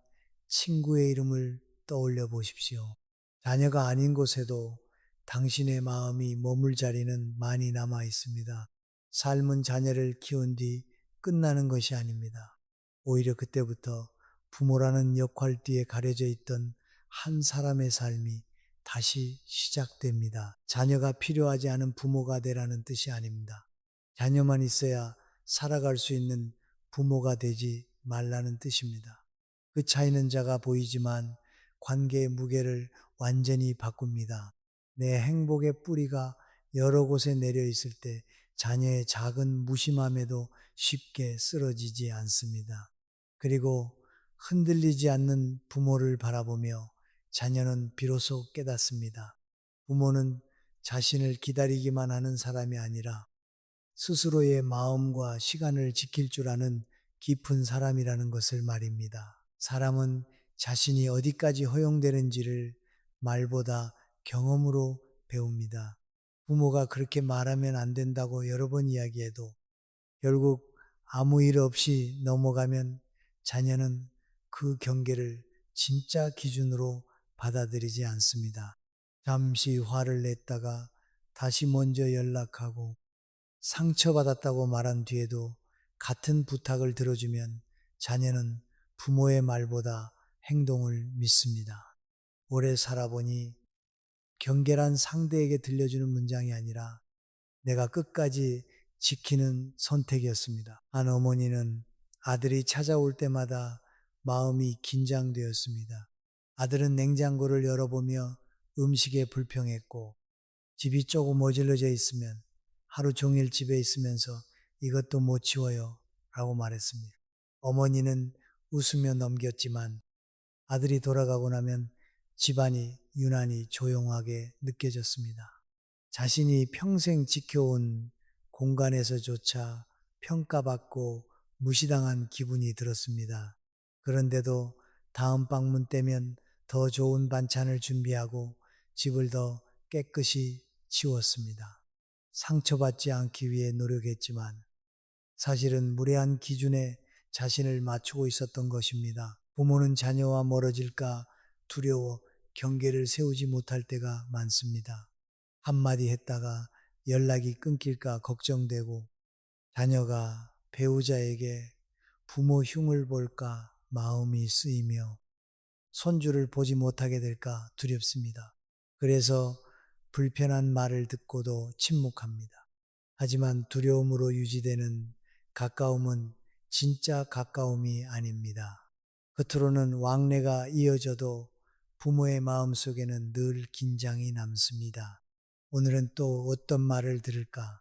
친구의 이름을 떠올려 보십시오. 자녀가 아닌 곳에도 당신의 마음이 머물 자리는 많이 남아 있습니다. 삶은 자녀를 키운 뒤 끝나는 것이 아닙니다. 오히려 그때부터 부모라는 역할 뒤에 가려져 있던 한 사람의 삶이 다시 시작됩니다. 자녀가 필요하지 않은 부모가 되라는 뜻이 아닙니다. 자녀만 있어야 살아갈 수 있는 부모가 되지 말라는 뜻입니다. 그 차이는 작아 보이지만 관계의 무게를 완전히 바꿉니다. 내 행복의 뿌리가 여러 곳에 내려 있을 때 자녀의 작은 무심함에도 쉽게 쓰러지지 않습니다. 그리고 흔들리지 않는 부모를 바라보며 자녀는 비로소 깨닫습니다. 부모는 자신을 기다리기만 하는 사람이 아니라 스스로의 마음과 시간을 지킬 줄 아는 깊은 사람이라는 것을 말입니다. 사람은 자신이 어디까지 허용되는지를 말보다 경험으로 배웁니다. 부모가 그렇게 말하면 안 된다고 여러 번 이야기해도 결국 아무 일 없이 넘어가면 자녀는 그 경계를 진짜 기준으로 받아들이지 않습니다. 잠시 화를 냈다가 다시 먼저 연락하고 상처받았다고 말한 뒤에도 같은 부탁을 들어주면 자녀는 부모의 말보다 행동을 믿습니다. 오래 살아보니 경계란 상대에게 들려주는 문장이 아니라 내가 끝까지 지키는 선택이었습니다. 한 어머니는 아들이 찾아올 때마다 마음이 긴장되었습니다. 아들은 냉장고를 열어보며 음식에 불평했고 집이 조금 어질러져 있으면 하루 종일 집에 있으면서 이것도 못 치워요 라고 말했습니다. 어머니는 웃으며 넘겼지만 아들이 돌아가고 나면 집안이 유난히 조용하게 느껴졌습니다. 자신이 평생 지켜온 공간에서조차 평가받고 무시당한 기분이 들었습니다. 그런데도 다음 방문 때면 더 좋은 반찬을 준비하고 집을 더 깨끗이 치웠습니다. 상처받지 않기 위해 노력했지만 사실은 무례한 기준에 자신을 맞추고 있었던 것입니다. 부모는 자녀와 멀어질까 두려워 경계를 세우지 못할 때가 많습니다. 한마디 했다가 연락이 끊길까 걱정되고 자녀가 배우자에게 부모 흉을 볼까 마음이 쓰이며 손주를 보지 못하게 될까 두렵습니다. 그래서 불편한 말을 듣고도 침묵합니다. 하지만 두려움으로 유지되는 가까움은 진짜 가까움이 아닙니다. 겉으로는 왕래가 이어져도 부모의 마음속에는 늘 긴장이 남습니다. 오늘은 또 어떤 말을 들을까?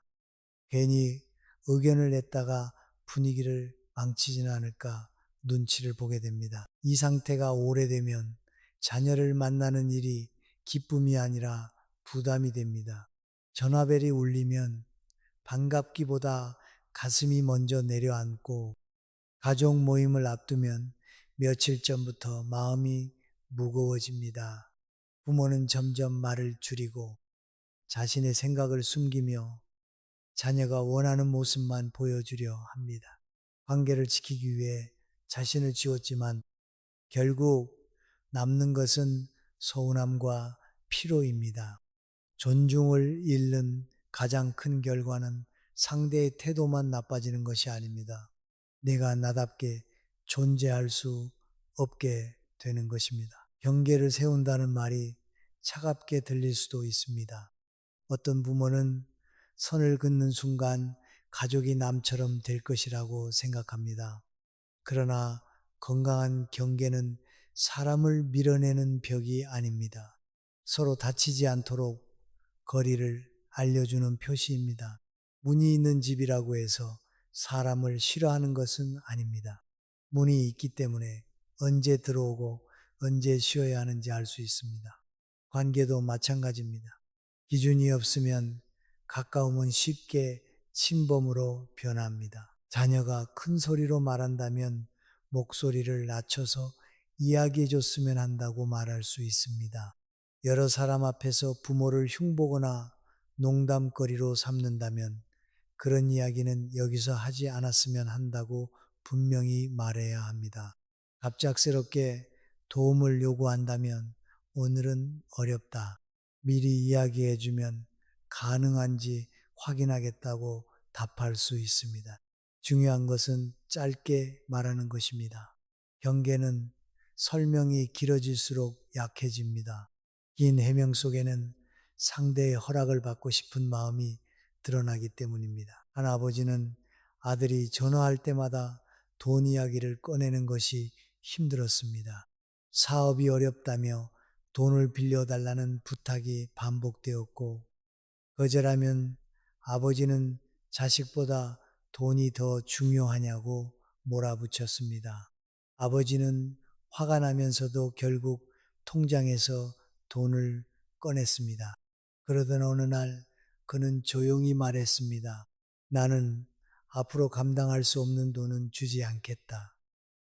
괜히 의견을 냈다가 분위기를 망치지는 않을까 눈치를 보게 됩니다. 이 상태가 오래되면 자녀를 만나는 일이 기쁨이 아니라 부담이 됩니다. 전화벨이 울리면 반갑기보다 가슴이 먼저 내려앉고 가족 모임을 앞두면 며칠 전부터 마음이 무거워집니다. 부모는 점점 말을 줄이고 자신의 생각을 숨기며 자녀가 원하는 모습만 보여주려 합니다. 관계를 지키기 위해 자신을 지웠지만 결국 남는 것은 서운함과 피로입니다. 존중을 잃는 가장 큰 결과는 상대의 태도만 나빠지는 것이 아닙니다. 내가 나답게 존재할 수 없게 되는 것입니다. 경계를 세운다는 말이 차갑게 들릴 수도 있습니다. 어떤 부모는 선을 긋는 순간 가족이 남처럼 될 것이라고 생각합니다. 그러나 건강한 경계는 사람을 밀어내는 벽이 아닙니다. 서로 다치지 않도록 거리를 알려주는 표시입니다. 문이 있는 집이라고 해서 사람을 싫어하는 것은 아닙니다. 문이 있기 때문에 언제 들어오고 언제 쉬어야 하는지 알 수 있습니다. 관계도 마찬가지입니다. 기준이 없으면 가까움은 쉽게 침범으로 변합니다. 자녀가 큰 소리로 말한다면 목소리를 낮춰서 이야기해 줬으면 한다고 말할 수 있습니다. 여러 사람 앞에서 부모를 흉보거나 농담거리로 삼는다면 그런 이야기는 여기서 하지 않았으면 한다고 분명히 말해야 합니다. 갑작스럽게 도움을 요구한다면 오늘은 어렵다. 미리 이야기해주면 가능한지 확인하겠다고 답할 수 있습니다. 중요한 것은 짧게 말하는 것입니다. 경계는 설명이 길어질수록 약해집니다. 긴 해명 속에는 상대의 허락을 받고 싶은 마음이 드러나기 때문입니다. 한 아버지는 아들이 전화할 때마다 돈 이야기를 꺼내는 것이 힘들었습니다. 사업이 어렵다며 돈을 빌려달라는 부탁이 반복되었고 거절하면 아버지는 자식보다 돈이 더 중요하냐고 몰아붙였습니다. 아버지는 화가 나면서도 결국 통장에서 돈을 꺼냈습니다. 그러던 어느 날 그는 조용히 말했습니다. 나는 앞으로 감당할 수 없는 돈은 주지 않겠다.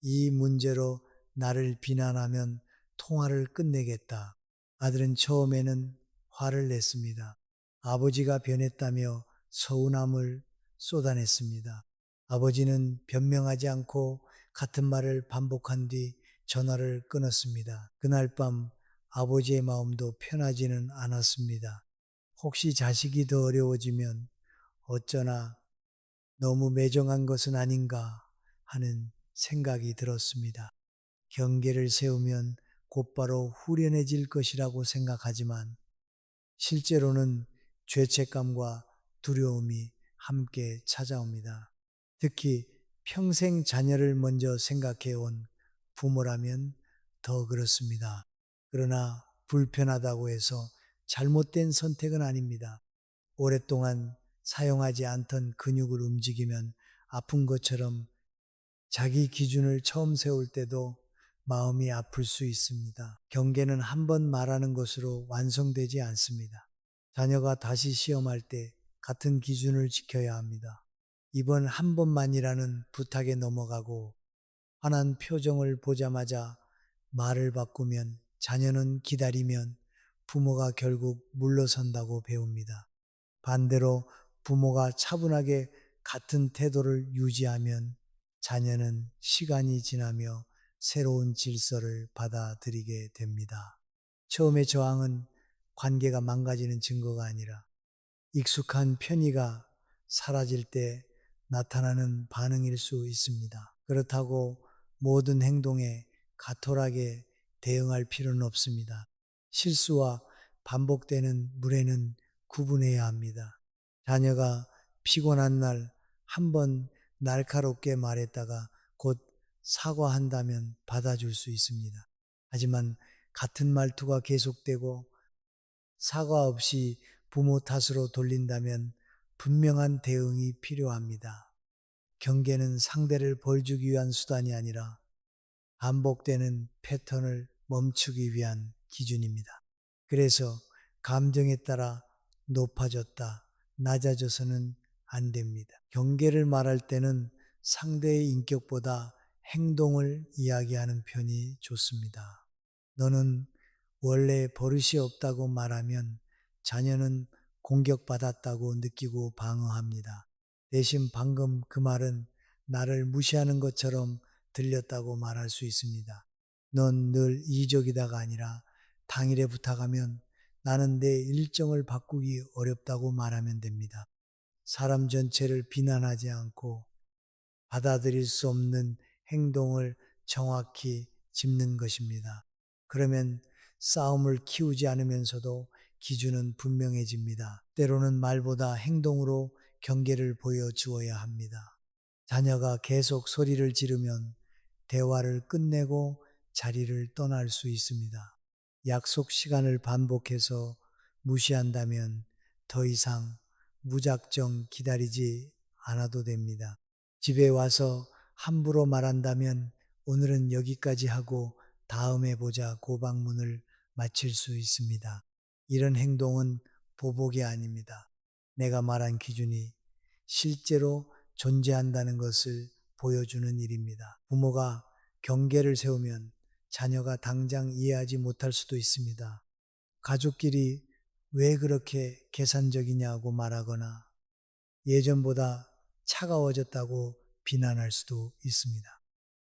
이 문제로 나를 비난하면 통화를 끝내겠다. 아들은 처음에는 화를 냈습니다. 아버지가 변했다며 서운함을 쏟아냈습니다. 아버지는 변명하지 않고 같은 말을 반복한 뒤 전화를 끊었습니다. 그날 밤 아버지의 마음도 편하지는 않았습니다. 혹시 자식이 더 어려워지면 어쩌나 너무 매정한 것은 아닌가 하는 생각이 들었습니다. 경계를 세우면 곧바로 후련해질 것이라고 생각하지만 실제로는 죄책감과 두려움이 함께 찾아옵니다. 특히 평생 자녀를 먼저 생각해 온 부모라면 더 그렇습니다. 그러나 불편하다고 해서 잘못된 선택은 아닙니다. 오랫동안 사용하지 않던 근육을 움직이면 아픈 것처럼 자기 기준을 처음 세울 때도 마음이 아플 수 있습니다. 경계는 한 번 말하는 것으로 완성되지 않습니다. 자녀가 다시 시험할 때 같은 기준을 지켜야 합니다. 이번 한 번만이라는 부탁에 넘어가고 화난 표정을 보자마자 말을 바꾸면 자녀는 기다리면 부모가 결국 물러선다고 배웁니다. 반대로 부모가 차분하게 같은 태도를 유지하면 자녀는 시간이 지나며 새로운 질서를 받아들이게 됩니다. 처음의 저항은 관계가 망가지는 증거가 아니라 익숙한 편의가 사라질 때 나타나는 반응일 수 있습니다. 그렇다고 모든 행동에 가톨하게 대응할 필요는 없습니다. 실수와 반복되는 물에는 구분해야 합니다. 자녀가 피곤한 날 한 번 날카롭게 말했다가 곧 사과한다면 받아줄 수 있습니다. 하지만 같은 말투가 계속되고 사과 없이 부모 탓으로 돌린다면 분명한 대응이 필요합니다. 경계는 상대를 벌주기 위한 수단이 아니라 반복되는 패턴을 멈추기 위한 기준입니다. 그래서 감정에 따라 높아졌다, 낮아져서는 안 됩니다. 경계를 말할 때는 상대의 인격보다 행동을 이야기하는 편이 좋습니다. 너는 원래 버릇이 없다고 말하면 자녀는 공격받았다고 느끼고 방어합니다. 대신 방금 그 말은 나를 무시하는 것처럼 들렸다고 말할 수 있습니다. 넌 늘 이적이다가 아니라 당일에 부탁하면 나는 내 일정을 바꾸기 어렵다고 말하면 됩니다. 사람 전체를 비난하지 않고 받아들일 수 없는 행동을 정확히 짚는 것입니다. 그러면 싸움을 키우지 않으면서도 기준은 분명해집니다. 때로는 말보다 행동으로 경계를 보여주어야 합니다. 자녀가 계속 소리를 지르면 대화를 끝내고 자리를 떠날 수 있습니다. 약속 시간을 반복해서 무시한다면 더 이상 무작정 기다리지 않아도 됩니다. 집에 와서 함부로 말한다면 오늘은 여기까지 하고 다음에 보자 고방문을 마칠 수 있습니다. 이런 행동은 보복이 아닙니다. 내가 말한 기준이 실제로 존재한다는 것을 보여주는 일입니다. 부모가 경계를 세우면 자녀가 당장 이해하지 못할 수도 있습니다. 가족끼리 왜 그렇게 계산적이냐고 말하거나 예전보다 차가워졌다고 비난할 수도 있습니다.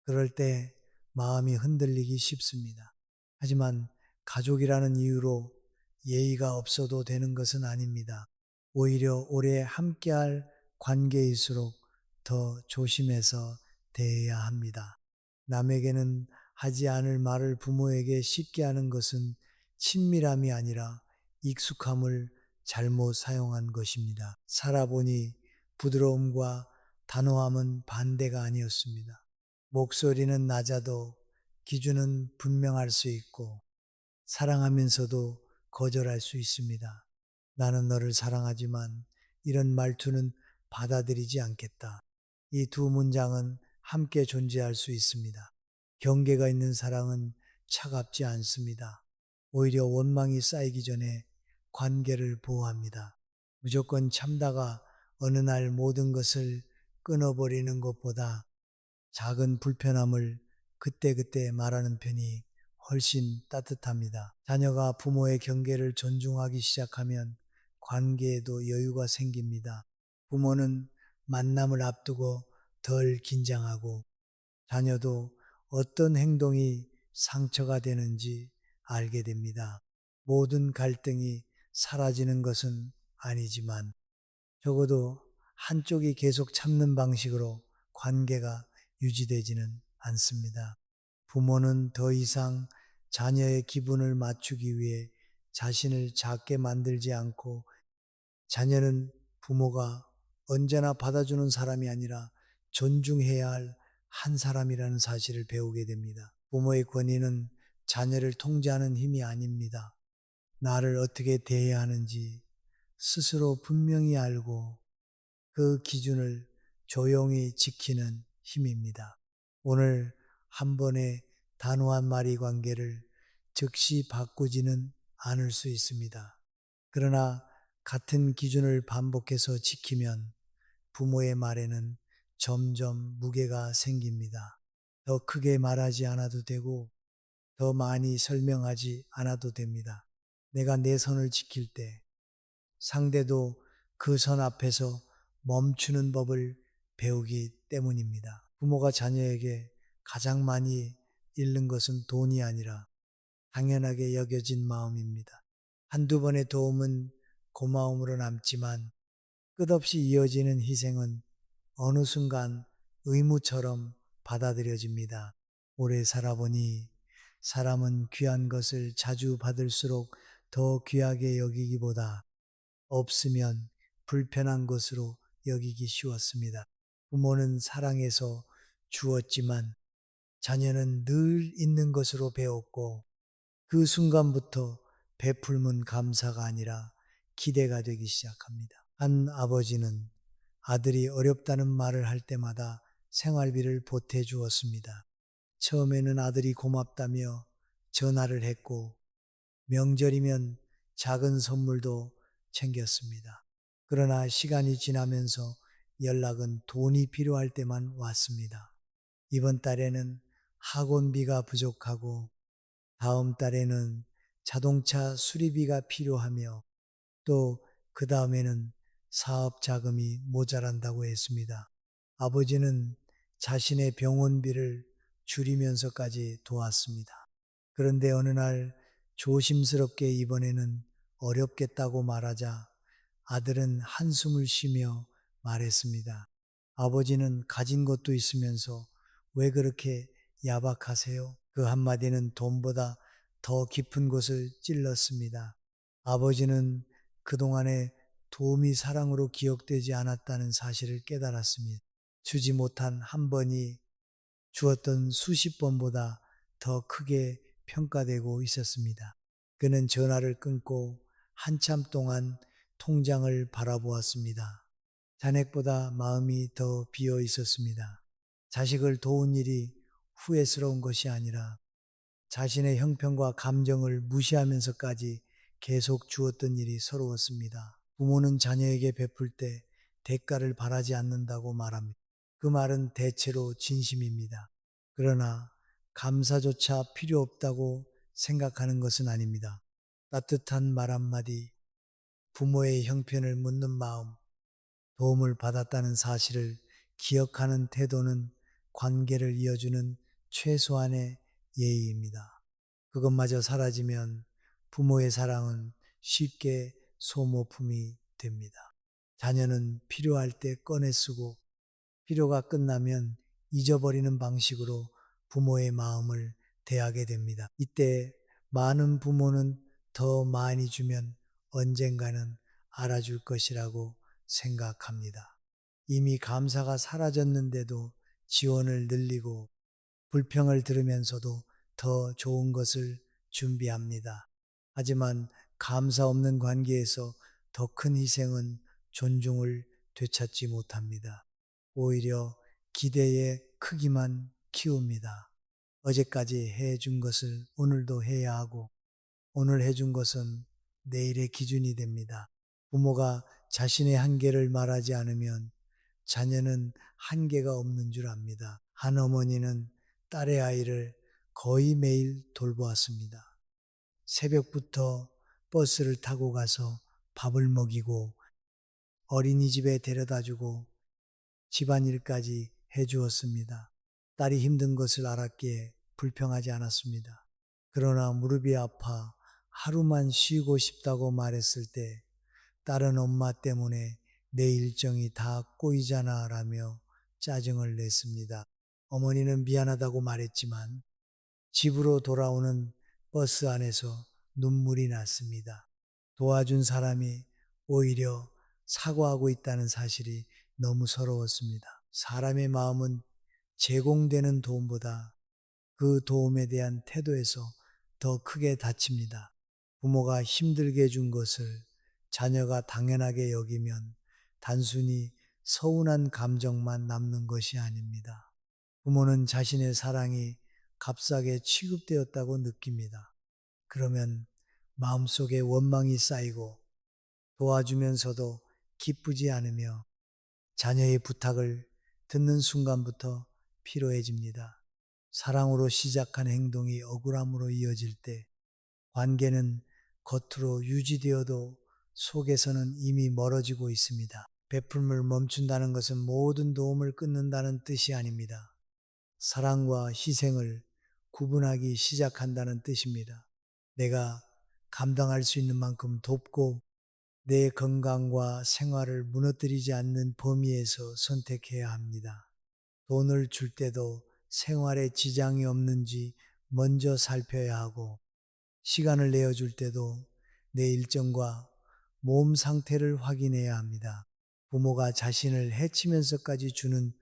그럴 때 마음이 흔들리기 쉽습니다. 하지만 가족이라는 이유로 예의가 없어도 되는 것은 아닙니다. 오히려 오래 함께할 관계일수록 더 조심해서 대해야 합니다. 남에게는 하지 않을 말을 부모에게 쉽게 하는 것은 친밀함이 아니라 익숙함을 잘못 사용한 것입니다. 살아보니 부드러움과 단호함은 반대가 아니었습니다. 목소리는 낮아도 기준은 분명할 수 있고 사랑하면서도 거절할 수 있습니다. 나는 너를 사랑하지만 이런 말투는 받아들이지 않겠다. 이 두 문장은 함께 존재할 수 있습니다. 경계가 있는 사랑은 차갑지 않습니다. 오히려 원망이 쌓이기 전에 관계를 보호합니다. 무조건 참다가 어느 날 모든 것을 끊어버리는 것보다 작은 불편함을 그때그때 말하는 편이 훨씬 따뜻합니다. 자녀가 부모의 경계를 존중하기 시작하면 관계에도 여유가 생깁니다. 부모는 만남을 앞두고 덜 긴장하고 자녀도 어떤 행동이 상처가 되는지 알게 됩니다. 모든 갈등이 사라지는 것은 아니지만 적어도 한쪽이 계속 참는 방식으로 관계가 유지되지는 않습니다. 부모는 더 이상 자녀의 기분을 맞추기 위해 자신을 작게 만들지 않고, 자녀는 부모가 언제나 받아주는 사람이 아니라 존중해야 할 한 사람이라는 사실을 배우게 됩니다. 부모의 권위는 자녀를 통제하는 힘이 아닙니다. 나를 어떻게 대해야 하는지 스스로 분명히 알고 그 기준을 조용히 지키는 힘입니다. 오늘 한 번의 단호한 말이 관계를 즉시 바꾸지는 않을 수 있습니다. 그러나 같은 기준을 반복해서 지키면 부모의 말에는 점점 무게가 생깁니다. 더 크게 말하지 않아도 되고 더 많이 설명하지 않아도 됩니다. 내가 내 선을 지킬 때 상대도 그 선 앞에서 멈추는 법을 배우기 때문입니다. 부모가 자녀에게 가장 많이 잃는 것은 돈이 아니라 당연하게 여겨진 마음입니다. 한두 번의 도움은 고마움으로 남지만 끝없이 이어지는 희생은 어느 순간 의무처럼 받아들여집니다. 오래 살아보니 사람은 귀한 것을 자주 받을수록 더 귀하게 여기기보다 없으면 불편한 것으로 여기기 쉬웠습니다. 부모는 사랑해서 주었지만 자녀는 늘 있는 것으로 배웠고, 그 순간부터 베풀면 감사가 아니라 기대가 되기 시작합니다. 한 아버지는 아들이 어렵다는 말을 할 때마다 생활비를 보태 주었습니다. 처음에는 아들이 고맙다며 전화를 했고, 명절이면 작은 선물도 챙겼습니다. 그러나 시간이 지나면서 연락은 돈이 필요할 때만 왔습니다. 이번 달에는 학원비가 부족하고 다음 달에는 자동차 수리비가 필요하며 또 그 다음에는 사업 자금이 모자란다고 했습니다. 아버지는 자신의 병원비를 줄이면서까지 도왔습니다. 그런데 어느 날 조심스럽게 이번에는 어렵겠다고 말하자 아들은 한숨을 쉬며 말했습니다. 아버지는 가진 것도 있으면서 왜 그렇게 야박하세요? 그 한마디는 돈보다 더 깊은 곳을 찔렀습니다. 아버지는 그동안에 도움이 사랑으로 기억되지 않았다는 사실을 깨달았습니다. 주지 못한 한 번이 주었던 수십 번보다 더 크게 평가되고 있었습니다. 그는 전화를 끊고 한참 동안 통장을 바라보았습니다. 잔액보다 마음이 더 비어 있었습니다. 자식을 도운 일이 후회스러운 것이 아니라 자신의 형편과 감정을 무시하면서까지 계속 주었던 일이 서러웠습니다. 부모는 자녀에게 베풀 때 대가를 바라지 않는다고 말합니다. 그 말은 대체로 진심입니다. 그러나 감사조차 필요 없다고 생각하는 것은 아닙니다. 따뜻한 말 한마디, 부모의 형편을 묻는 마음, 도움을 받았다는 사실을 기억하는 태도는 관계를 이어주는 최소한의 예의입니다. 그것마저 사라지면 부모의 사랑은 쉽게 소모품이 됩니다. 자녀는 필요할 때 꺼내 쓰고 필요가 끝나면 잊어버리는 방식으로 부모의 마음을 대하게 됩니다. 이때 많은 부모는 더 많이 주면 언젠가는 알아줄 것이라고 생각합니다. 이미 감사가 사라졌는데도 지원을 늘리고 불평을 들으면서도 더 좋은 것을 준비합니다. 하지만 감사 없는 관계에서 더 큰 희생은 존중을 되찾지 못합니다. 오히려 기대의 크기만 키웁니다. 어제까지 해준 것을 오늘도 해야 하고 오늘 해준 것은 내일의 기준이 됩니다. 부모가 자신의 한계를 말하지 않으면 자녀는 한계가 없는 줄 압니다. 한 어머니는 딸의 아이를 거의 매일 돌보았습니다. 새벽부터 버스를 타고 가서 밥을 먹이고 어린이집에 데려다 주고 집안일까지 해주었습니다. 딸이 힘든 것을 알았기에 불평하지 않았습니다. 그러나 무릎이 아파 하루만 쉬고 싶다고 말했을 때 다른 엄마 때문에 내 일정이 다 꼬이잖아 라며 짜증을 냈습니다. 어머니는 미안하다고 말했지만 집으로 돌아오는 버스 안에서 눈물이 났습니다. 도와준 사람이 오히려 사과하고 있다는 사실이 너무 서러웠습니다. 사람의 마음은 제공되는 도움보다 그 도움에 대한 태도에서 더 크게 다칩니다. 부모가 힘들게 준 것을 자녀가 당연하게 여기면 단순히 서운한 감정만 남는 것이 아닙니다. 부모는 자신의 사랑이 값싸게 취급되었다고 느낍니다. 그러면 마음속에 원망이 쌓이고 도와주면서도 기쁘지 않으며 자녀의 부탁을 듣는 순간부터 피로해집니다. 사랑으로 시작한 행동이 억울함으로 이어질 때 관계는 겉으로 유지되어도 속에서는 이미 멀어지고 있습니다. 베풀음을 멈춘다는 것은 모든 도움을 끊는다는 뜻이 아닙니다. 사랑과 희생을 구분하기 시작한다는 뜻입니다. 내가 감당할 수 있는 만큼 돕고 내 건강과 생활을 무너뜨리지 않는 범위에서 선택해야 합니다. 돈을 줄 때도 생활에 지장이 없는지 먼저 살펴야 하고, 시간을 내어줄 때도 내 일정과 몸 상태를 확인해야 합니다. 부모가 자신을 해치면서까지 주는